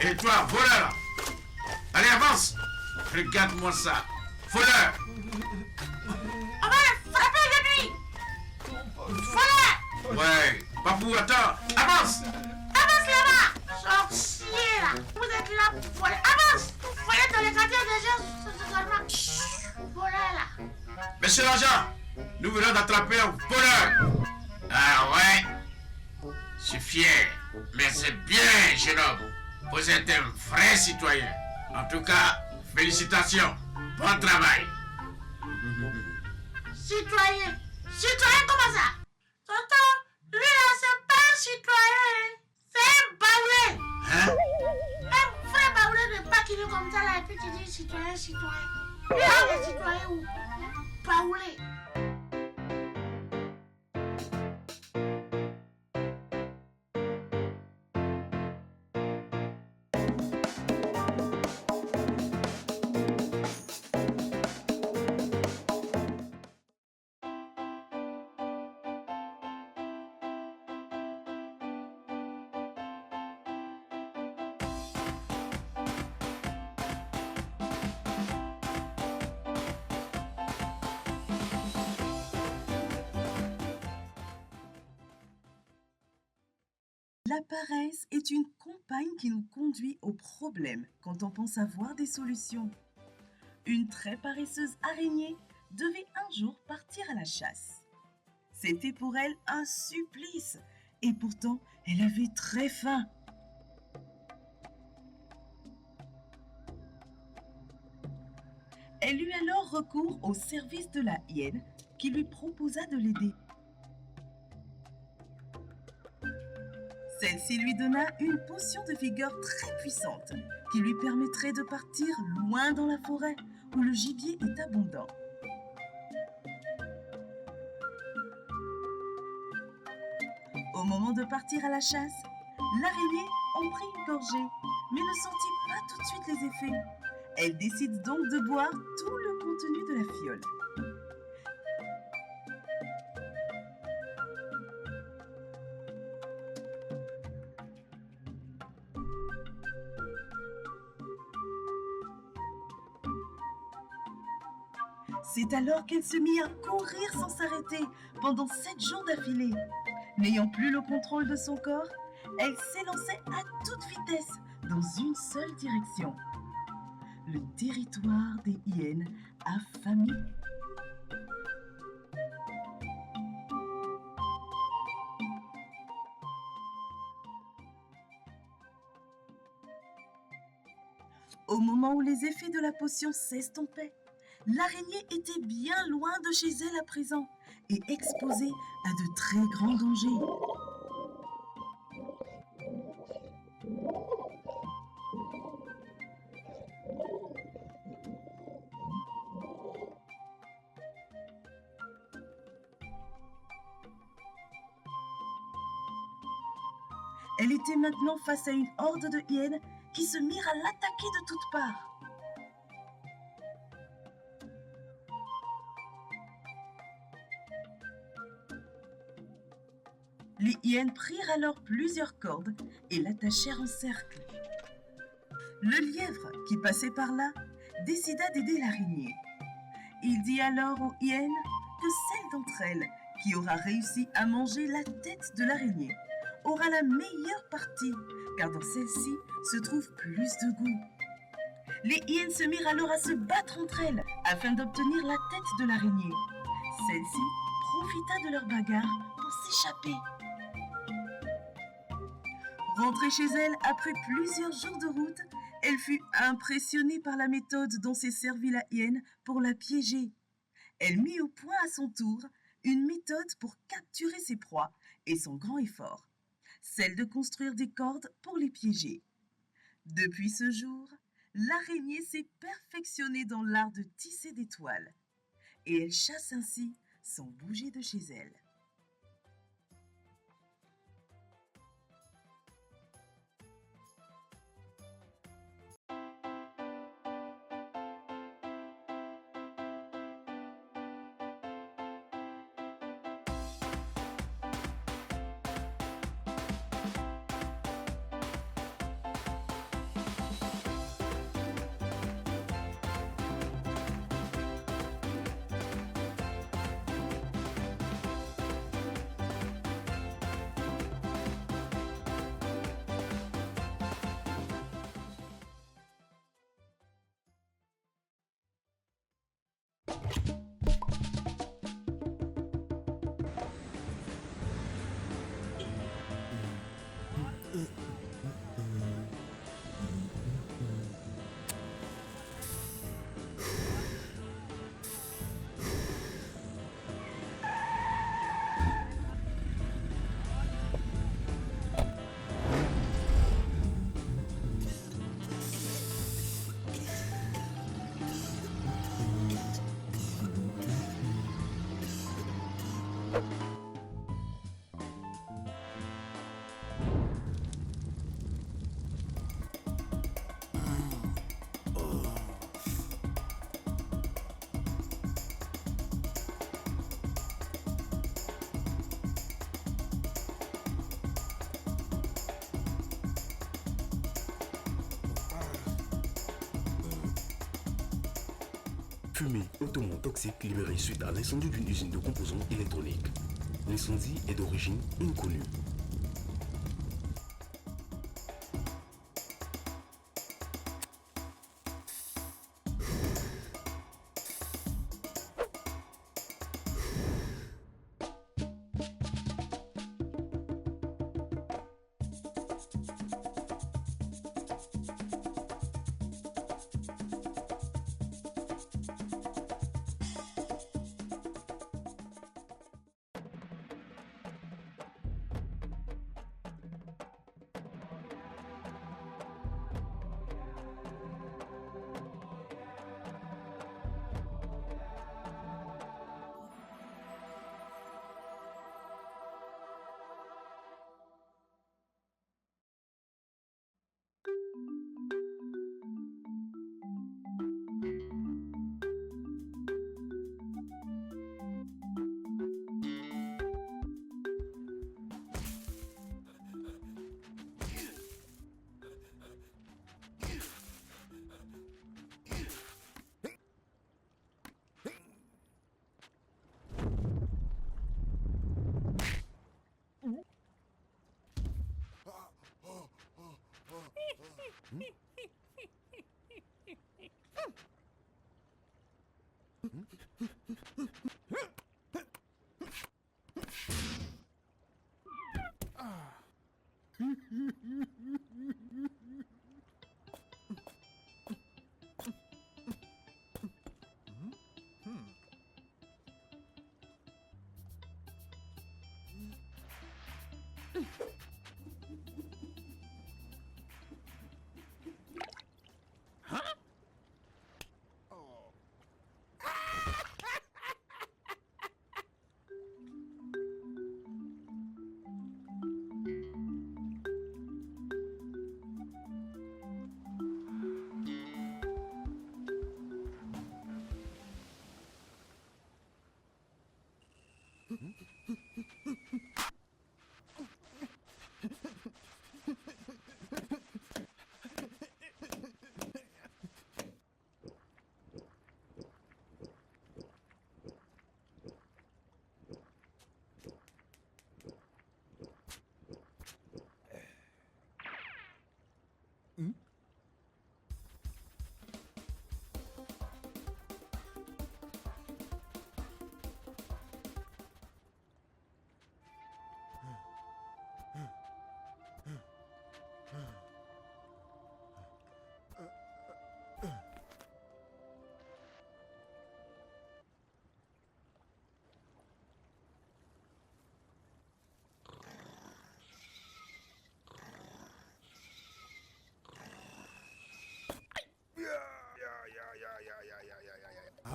Et toi, voleur là. Allez, avance. Regarde-moi ça. Voleur. On va le frapper de lui. Voilà. Ouais. Papou, attends. Avance. Avance là-bas. Sorcier là. Vous êtes là pour voler. Avance. Vous voyez dans les quartiers des gens. Voilà là. Monsieur l'agent, nous venons d'attraper un voleur. Ah ouais. Je suis fier. Mais c'est bien, jeune homme. Vous êtes un vrai citoyen. En tout cas, félicitations. Bon travail. Citoyen. Citoyen comment ça? Tonton, lui là, c'est pas un citoyen. C'est un baoulé. Hein? Un vrai baoulé de pas qui est comme ça là, et puis tu dis citoyen. Lui là, des citoyens ou baoulé. La paresse est une compagne qui nous conduit au problème quand on pense avoir des solutions. Une très paresseuse araignée devait un jour partir à la chasse. C'était pour elle un supplice et pourtant elle avait très faim. Elle eut alors recours au service de la hyène qui lui proposa de l'aider. Celle-ci lui donna une potion de vigueur très puissante qui lui permettrait de partir loin dans la forêt où le gibier est abondant. Au moment de partir à la chasse, l'araignée en prit une gorgée, mais ne sentit pas tout de suite les effets. Elle décide donc de boire tout le contenu de la fiole. C'est alors qu'elle se mit à courir sans s'arrêter pendant 7 jours d'affilée. N'ayant plus le contrôle de son corps, elle s'élançait à toute vitesse dans une seule direction. Le territoire des hyènes affamées. Au moment où les effets de la potion s'estompaient, l'araignée était bien loin de chez elle à présent et exposée à de très grands dangers. Elle était maintenant face à une horde de hyènes qui se mirent à l'attaquer de toutes parts. Les hyènes prirent alors plusieurs cordes et l'attachèrent en cercle. Le lièvre, qui passait par là, décida d'aider l'araignée. Il dit alors aux hyènes que celle d'entre elles qui aura réussi à manger la tête de l'araignée aura la meilleure partie, car dans celle-ci se trouve plus de goût. Les hyènes se mirent alors à se battre entre elles afin d'obtenir la tête de l'araignée. Celle-ci profita de leur bagarre pour s'échapper. Rentrée chez elle après plusieurs jours de route, elle fut impressionnée par la méthode dont s'est servie la hyène pour la piéger. Elle mit au point à son tour une méthode pour capturer ses proies et son grand effort, celle de construire des cordes pour les piéger. Depuis ce jour, l'araignée s'est perfectionnée dans l'art de tisser des toiles et elle chasse ainsi sans bouger de chez elle. Fumée hautement toxique libérée suite à l'incendie d'une usine de composants électroniques. L'incendie est d'origine inconnue.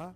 Ah.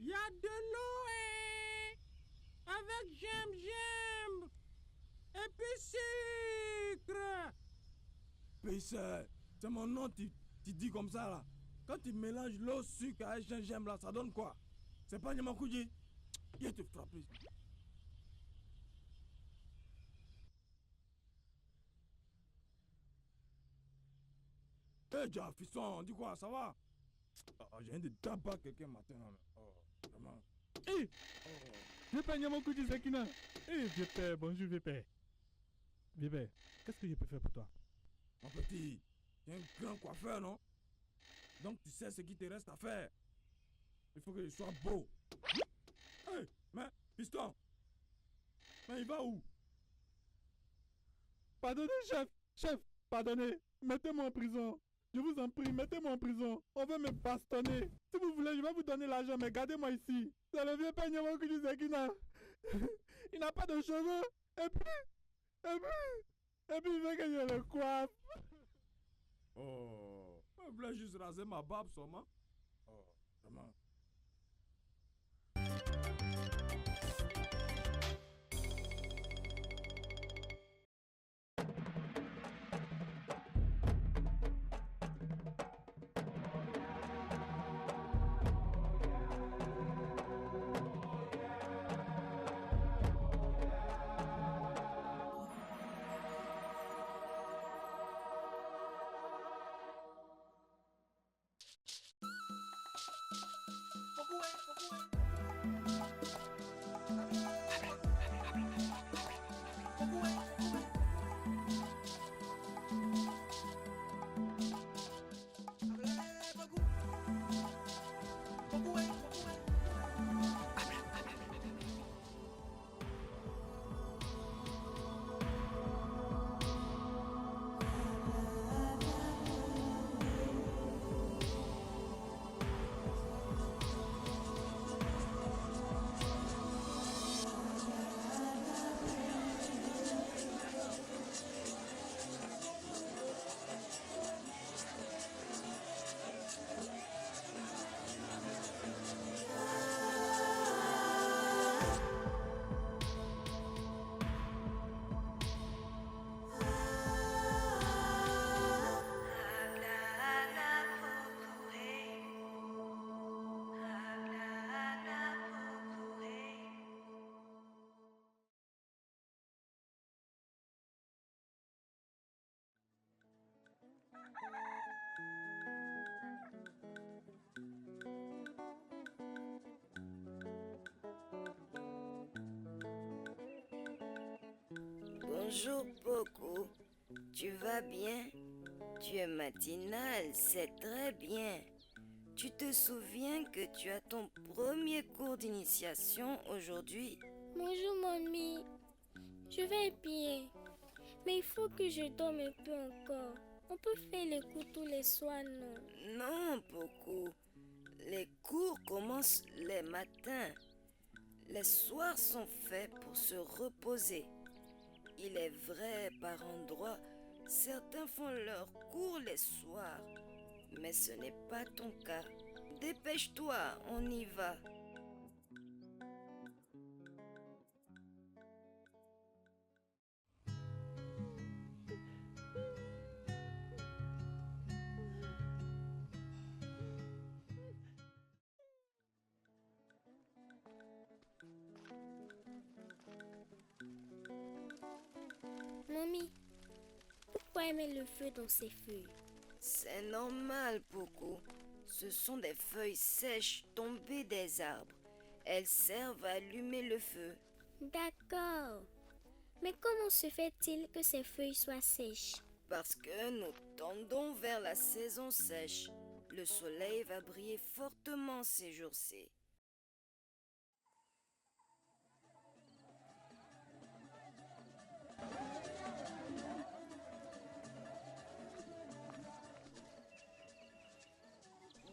Il y a de l'eau avec j'aime et puis sucre. Pêcheur, c'est mon nom, tu dis comme ça là. Quand tu mélanges l'eau, sucre avec gingembre là, ça donne quoi? C'est pas Nyamakuji? Il va te frapper. Hé, hey, fiston, on dit quoi? Ça va? Oh, j'ai de tabac quelqu'un matin là. Oh, vraiment. Hé! Vieux père Nyamakuji Sekina. Hé, vieux père, bonjour vieux père. Vieux père, qu'est-ce que je peux faire pour toi? Mon petit, tu es un grand coiffeur, non? Donc tu sais ce qui te reste à faire. Il faut que je sois beau. Hé, hey, mais, fiston. Mais il va où? Pardonnez, chef, pardonnez. Mettez-moi en prison. Je vous en prie, mettez-moi en prison. On veut me bastonner. Si vous voulez, je vais vous donner l'argent, mais gardez-moi ici. C'est le vieux père Nyamakuji Sekina. Il n'a pas de cheveux. Et puis, il veut que je le coiffe. Oh, je voulais juste raser ma barbe seulement. Oh, vraiment. Bonjour Poco, tu vas bien? Tu es matinal, c'est très bien. Tu te souviens que tu as ton premier cours d'initiation aujourd'hui? Bonjour mamie, je vais bien, mais il faut que je dorme un peu encore. On peut faire les cours tous les soirs, non? Non, Poco. Les cours commencent les matins. Les soirs sont faits pour se reposer. Il est vrai, par endroits, certains font leurs cours les soirs, mais ce n'est pas ton cas. Dépêche-toi, on y va. Mamie, pourquoi aimer le feu dans ces feuilles? C'est normal, Poco. Ce sont des feuilles sèches tombées des arbres. Elles servent à allumer le feu. D'accord. Mais comment se fait-il que ces feuilles soient sèches? Parce que nous tendons vers la saison sèche. Le soleil va briller fortement ces jours-ci.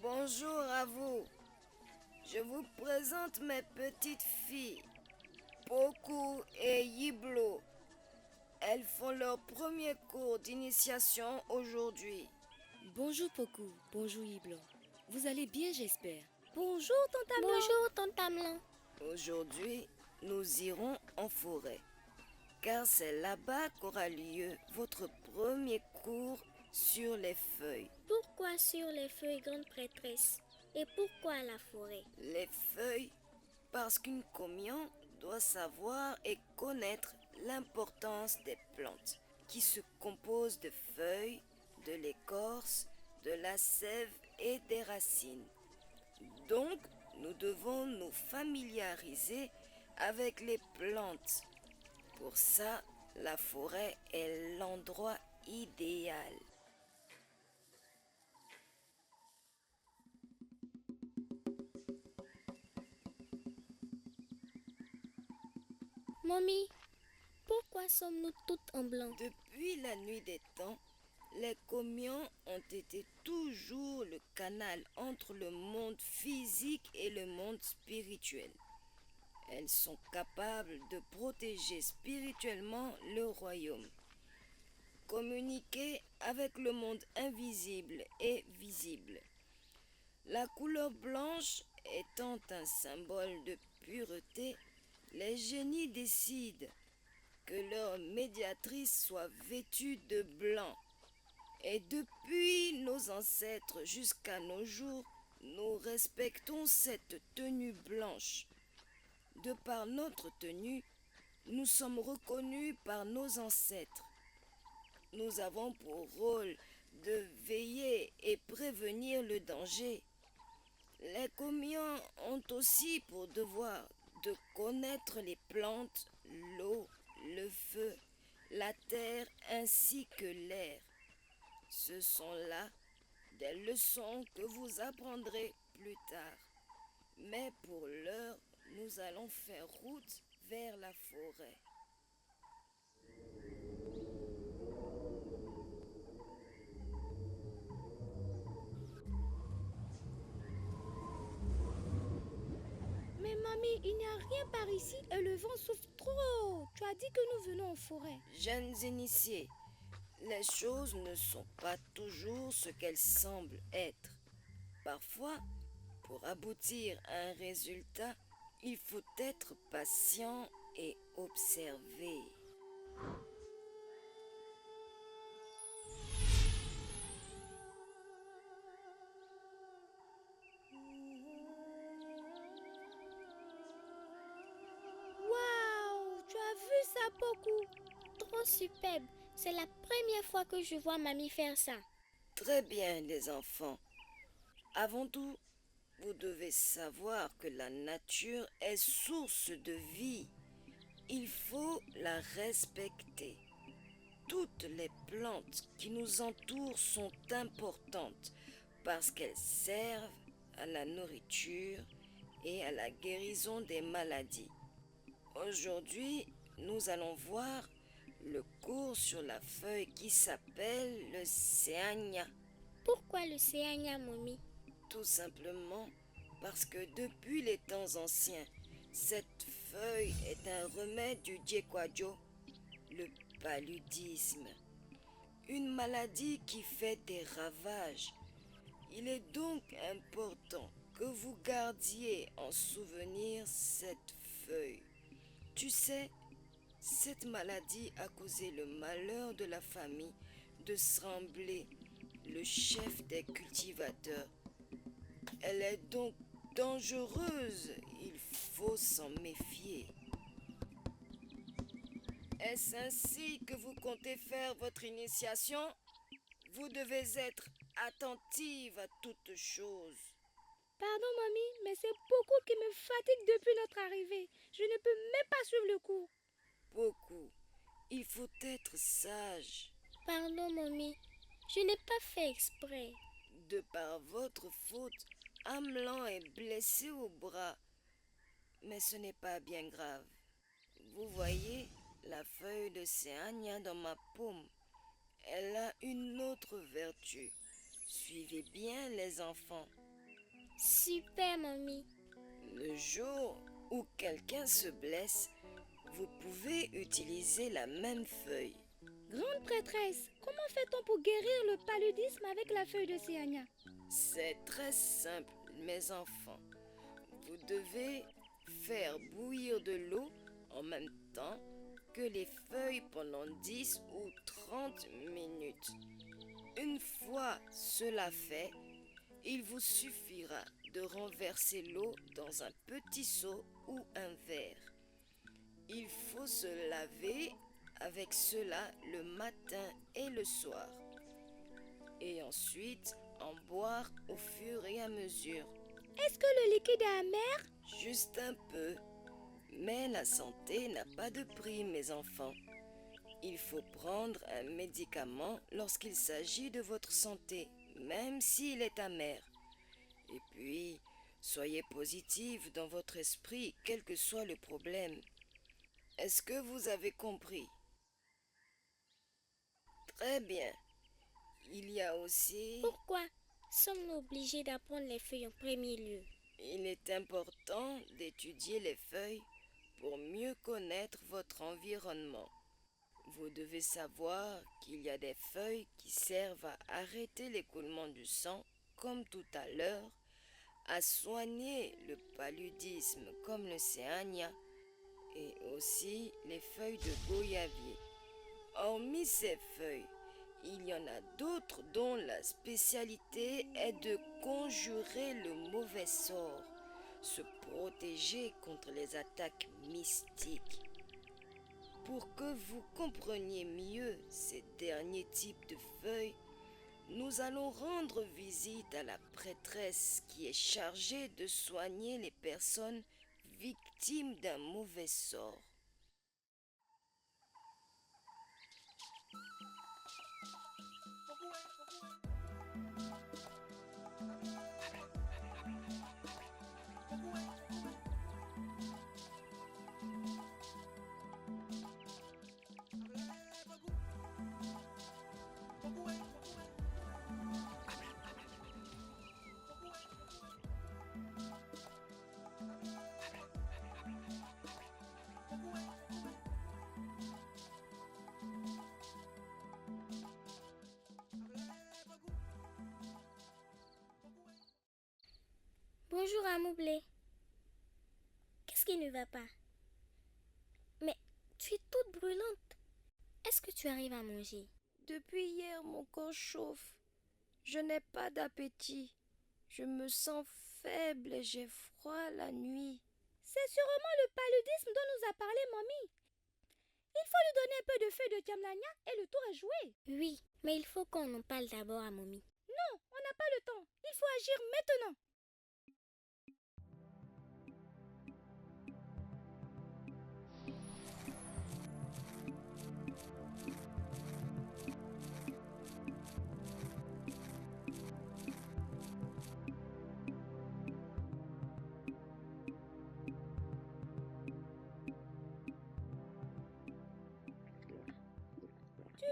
Bonjour à vous. Je vous présente mes petites filles, Poco et Yiblo. Elles font leur premier cours d'initiation aujourd'hui. Bonjour Poco, bonjour Yiblo. Vous allez bien, j'espère. Bonjour Tante Amelan. Bonjour Tante Amelan. Aujourd'hui, nous irons en forêt, car c'est là-bas qu'aura lieu votre premier cours sur les feuilles. Pourquoi sur les feuilles, grande prêtresse? Et pourquoi la forêt? Les feuilles, parce qu'une communion doit savoir et connaître l'importance des plantes, qui se composent de feuilles, de l'écorce, de la sève et des racines. Donc, nous devons nous familiariser avec les plantes. Pour ça, la forêt est l'endroit idéal. Mamie, pourquoi sommes-nous toutes en blanc? Depuis la nuit des temps, les comions ont été toujours le canal entre le monde physique et le monde spirituel. Elles sont capables de protéger spirituellement le royaume, communiquer avec le monde invisible et visible. La couleur blanche étant un symbole de pureté, les génies décident que leur médiatrice soit vêtue de blanc. Et depuis nos ancêtres jusqu'à nos jours, nous respectons cette tenue blanche. De par notre tenue, nous sommes reconnus par nos ancêtres. Nous avons pour rôle de veiller et prévenir le danger. Les comions ont aussi pour devoir de connaître les plantes, l'eau, le feu, la terre ainsi que l'air. Ce sont là des leçons que vous apprendrez plus tard. Mais pour l'heure, nous allons faire route vers la forêt. Mais mamie, il n'y a rien par ici et le vent souffle trop. Tu as dit que nous venons en forêt. Jeunes initiés, les choses ne sont pas toujours ce qu'elles semblent être. Parfois, pour aboutir à un résultat, il faut être patient et observer. Waouh, tu as vu ça, beaucoup? Trop superbe. C'est la première fois que je vois mamie faire ça. Très bien, les enfants. Avant tout, vous devez savoir que la nature est source de vie. Il faut la respecter. toutes les plantes qui nous entourent sont importantes parce qu'elles servent à la nourriture et à la guérison des maladies. Aujourd'hui, nous allons voir le cours sur la feuille qui s'appelle le séania. Pourquoi le séania, mommy? Tout simplement parce que depuis les temps anciens, cette feuille est un remède du Djekwadjo, le paludisme. Une maladie qui fait des ravages. Il est donc important que vous gardiez en souvenir cette feuille. Tu sais, cette maladie a causé le malheur de la famille de Sramblé, le chef des cultivateurs. Elle est donc dangereuse, il faut s'en méfier. Est-ce ainsi que vous comptez faire votre initiation? Vous devez être attentive à toutes choses. Pardon, mamie, mais c'est beaucoup qui me fatigue depuis notre arrivée. Je ne peux même pas suivre le cours. Beaucoup. Il faut être sage. Pardon, mamie. Je n'ai pas fait exprès. De par votre faute, Amlan est blessé au bras. Mais ce n'est pas bien grave. Vous voyez la feuille de séania dans ma paume. Elle a une autre vertu. Suivez bien les enfants. Super, mamie. Le jour où quelqu'un se blesse, vous pouvez utiliser la même feuille. Grande prêtresse, comment fait-on pour guérir le paludisme avec la feuille de séania? C'est très simple, mes enfants. Vous devez faire bouillir de l'eau en même temps que les feuilles pendant 10 ou 30 minutes. Une fois cela fait, il vous suffira de renverser l'eau dans un petit seau ou un verre. Il faut se laver avec cela le matin et le soir. Et ensuite en boire au fur et à mesure. Est-ce que le liquide est amer? Juste un peu. Mais la santé n'a pas de prix, mes enfants. Il faut prendre un médicament lorsqu'il s'agit de votre santé, même s'il est amer. Et puis, soyez positif dans votre esprit, quel que soit le problème. Est-ce que vous avez compris? Très bien. Il y a aussi... Pourquoi sommes-nous obligés d'apprendre les feuilles en premier lieu? Il est important d'étudier les feuilles pour mieux connaître votre environnement. Vous devez savoir qu'il y a des feuilles qui servent à arrêter l'écoulement du sang, comme tout à l'heure, à soigner le paludisme, comme le séania, et aussi les feuilles de goyavier. Hormis ces feuilles, il y en a d'autres dont la spécialité est de conjurer le mauvais sort, se protéger contre les attaques mystiques. Pour que vous compreniez mieux ces derniers types de feuilles, nous allons rendre visite à la prêtresse qui est chargée de soigner les personnes victimes d'un mauvais sort. Bonjour Amoublé. Qu'est-ce qui ne va pas? Mais tu es toute brûlante. Est-ce que tu arrives à manger? Depuis hier, mon corps chauffe. Je n'ai pas d'appétit. Je me sens faible et j'ai froid la nuit. C'est sûrement le paludisme dont nous a parlé mamie. Il faut lui donner un peu de feuille de Djamnania et le tour est joué. Oui, mais il faut qu'on en parle d'abord à mamie. Non, on n'a pas le temps. Il faut agir maintenant.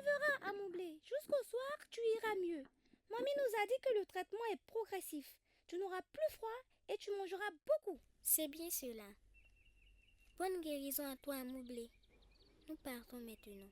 verras, Amoublé. Jusqu'au soir, tu iras mieux. Mamie nous a dit que le traitement est progressif. Tu n'auras plus froid et tu mangeras beaucoup. C'est bien cela. Bonne guérison à toi, Amoublé. Nous partons maintenant.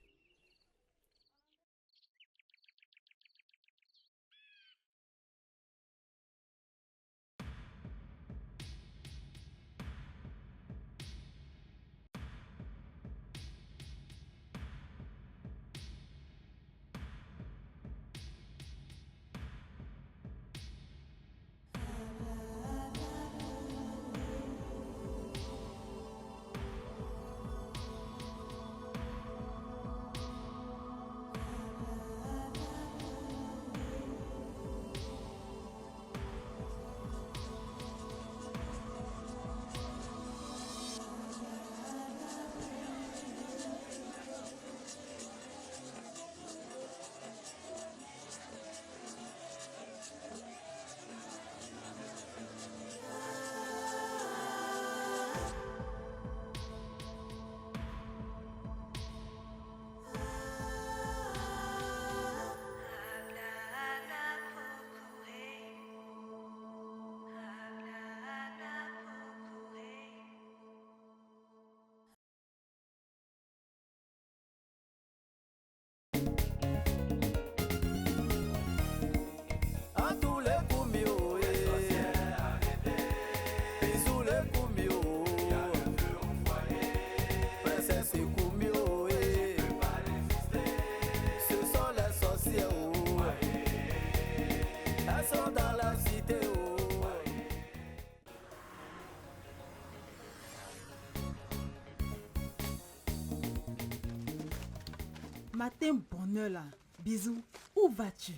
Matin bonheur là. Bisous. Où vas-tu?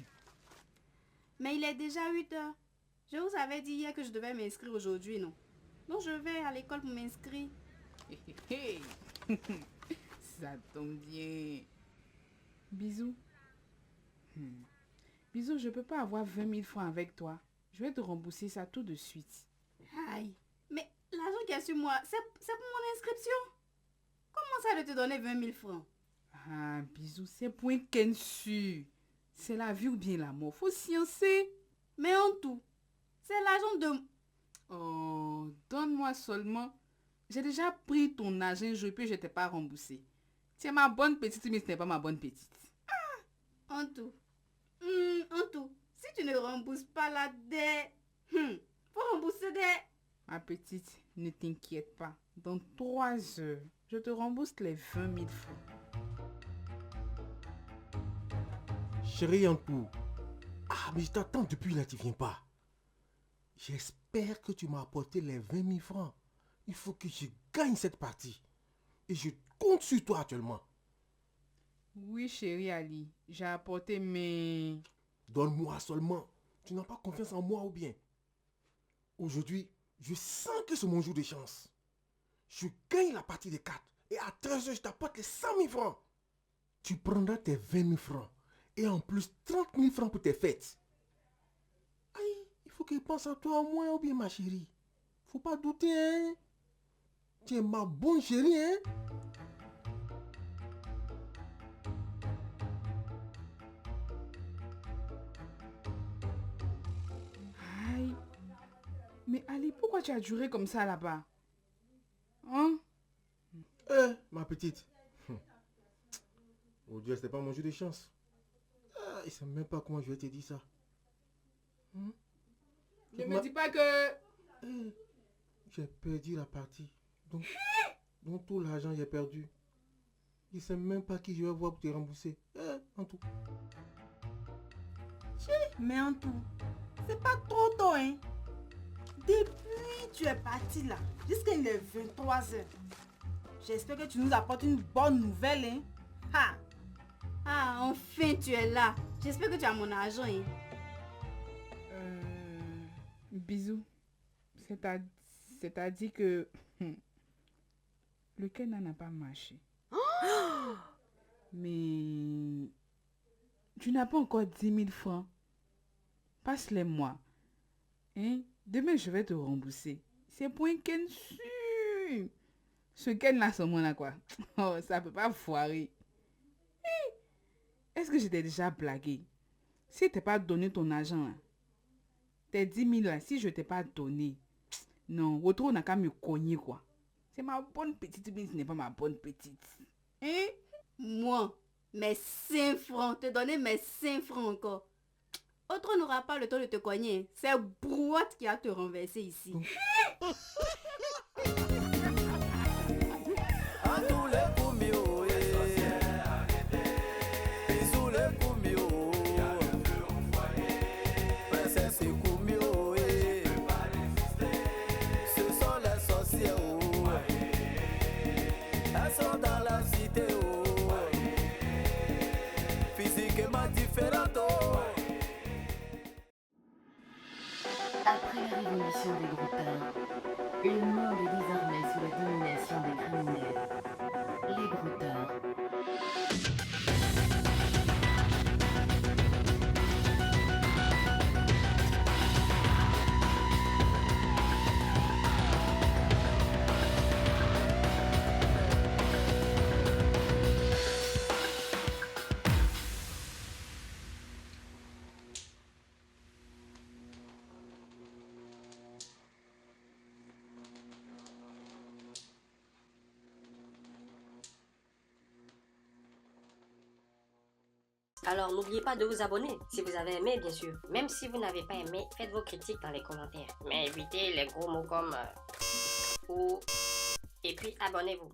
Mais il est déjà 8 heures. Je vous avais dit hier que je devais m'inscrire aujourd'hui, non? Donc je vais à l'école pour m'inscrire. Hey. Ça tombe bien. Bisous. Bisous, je peux pas avoir 20 000 francs avec toi. Je vais te rembourser ça tout de suite. Aïe. Mais l'argent qu'il y a sur moi, c'est pour mon inscription. Comment ça de te donner 20 000 francs? Ah, Bisous, c'est point qu'un su. C'est la vie ou bien la mort. Faut sciencer. Mais en tout, c'est l'argent de... Oh, donne-moi seulement. J'ai déjà pris ton argent, et puis je t'ai pas remboursé. Tu es ma bonne petite, mais ce n'est pas ma bonne petite. En tout. En tout. Si tu ne rembourses pas la dette, faut rembourser des... Ma petite, ne t'inquiète pas. Dans 3 heures, je te rembourse les 20 000 francs. Chérie Yankou. Ah, mais je t'attends depuis là, tu viens pas. J'espère que tu m'as apporté les 20 000 francs. Il faut que je gagne cette partie. Et je compte sur toi actuellement. Oui, chérie Ali. J'ai apporté mes... Donne-moi seulement. Tu n'as pas confiance en moi ou bien? Aujourd'hui, je sens que c'est mon jour de chance. Je gagne la partie des 4. Et à 13h, je t'apporte les 100 000 francs. Tu prendras tes 20 000 francs. Et en plus, 30 000 francs pour tes fêtes. Aïe, il faut qu'il pense à toi au moins ou bien ma chérie. Faut pas douter, hein. Tu es ma bonne chérie, hein. Aïe. Mais Ali, pourquoi tu as duré comme ça là-bas? Hein? Ma petite. Oh Dieu, c'était pas mon jeu de chance. Ah, il sait même pas comment je vais te dire ça. Ne me dis pas que... J'ai perdu la partie. Donc tout l'argent, j'ai perdu. Il sait même pas qui je vais voir pour te rembourser. En tout. Mais en tout, c'est pas trop tôt, hein. Depuis tu es parti là, jusqu'à il est 23h. J'espère que tu nous apportes une bonne nouvelle, hein. Ha! Ah, enfin tu es là. J'espère que tu as mon argent, hein. Bisous. C'est-à-dire que... le Kenya n'a pas marché. Mais... tu n'as pas encore 10 000 francs. Passe-les-moi. Hein? Demain, je vais te rembourser. C'est pour un Ken sûr. Ce Ken là, ce moment là quoi. Oh, ça peut pas foirer. Est-ce que je t'ai déjà blagué? Si t'es pas donné ton argent, là, tes 10 000 là, si je t'ai pas donné, non, Wotro n'a qu'à me cogner, quoi. C'est ma bonne petite, mais ce n'est pas ma bonne petite. Hein? Moi, mes 5 francs, te donner mes 5 francs encore. Autre n'aura pas le temps de te cogner. C'est Brouette qui a te renversé ici. Après la révolution des Grouteurs, le monde est désormais sous la domination des criminels, les Grouteurs. Alors n'oubliez pas de vous abonner si vous avez aimé, bien sûr. Même si vous n'avez pas aimé, faites vos critiques dans les commentaires. Mais évitez les gros mots comme ou et puis abonnez-vous.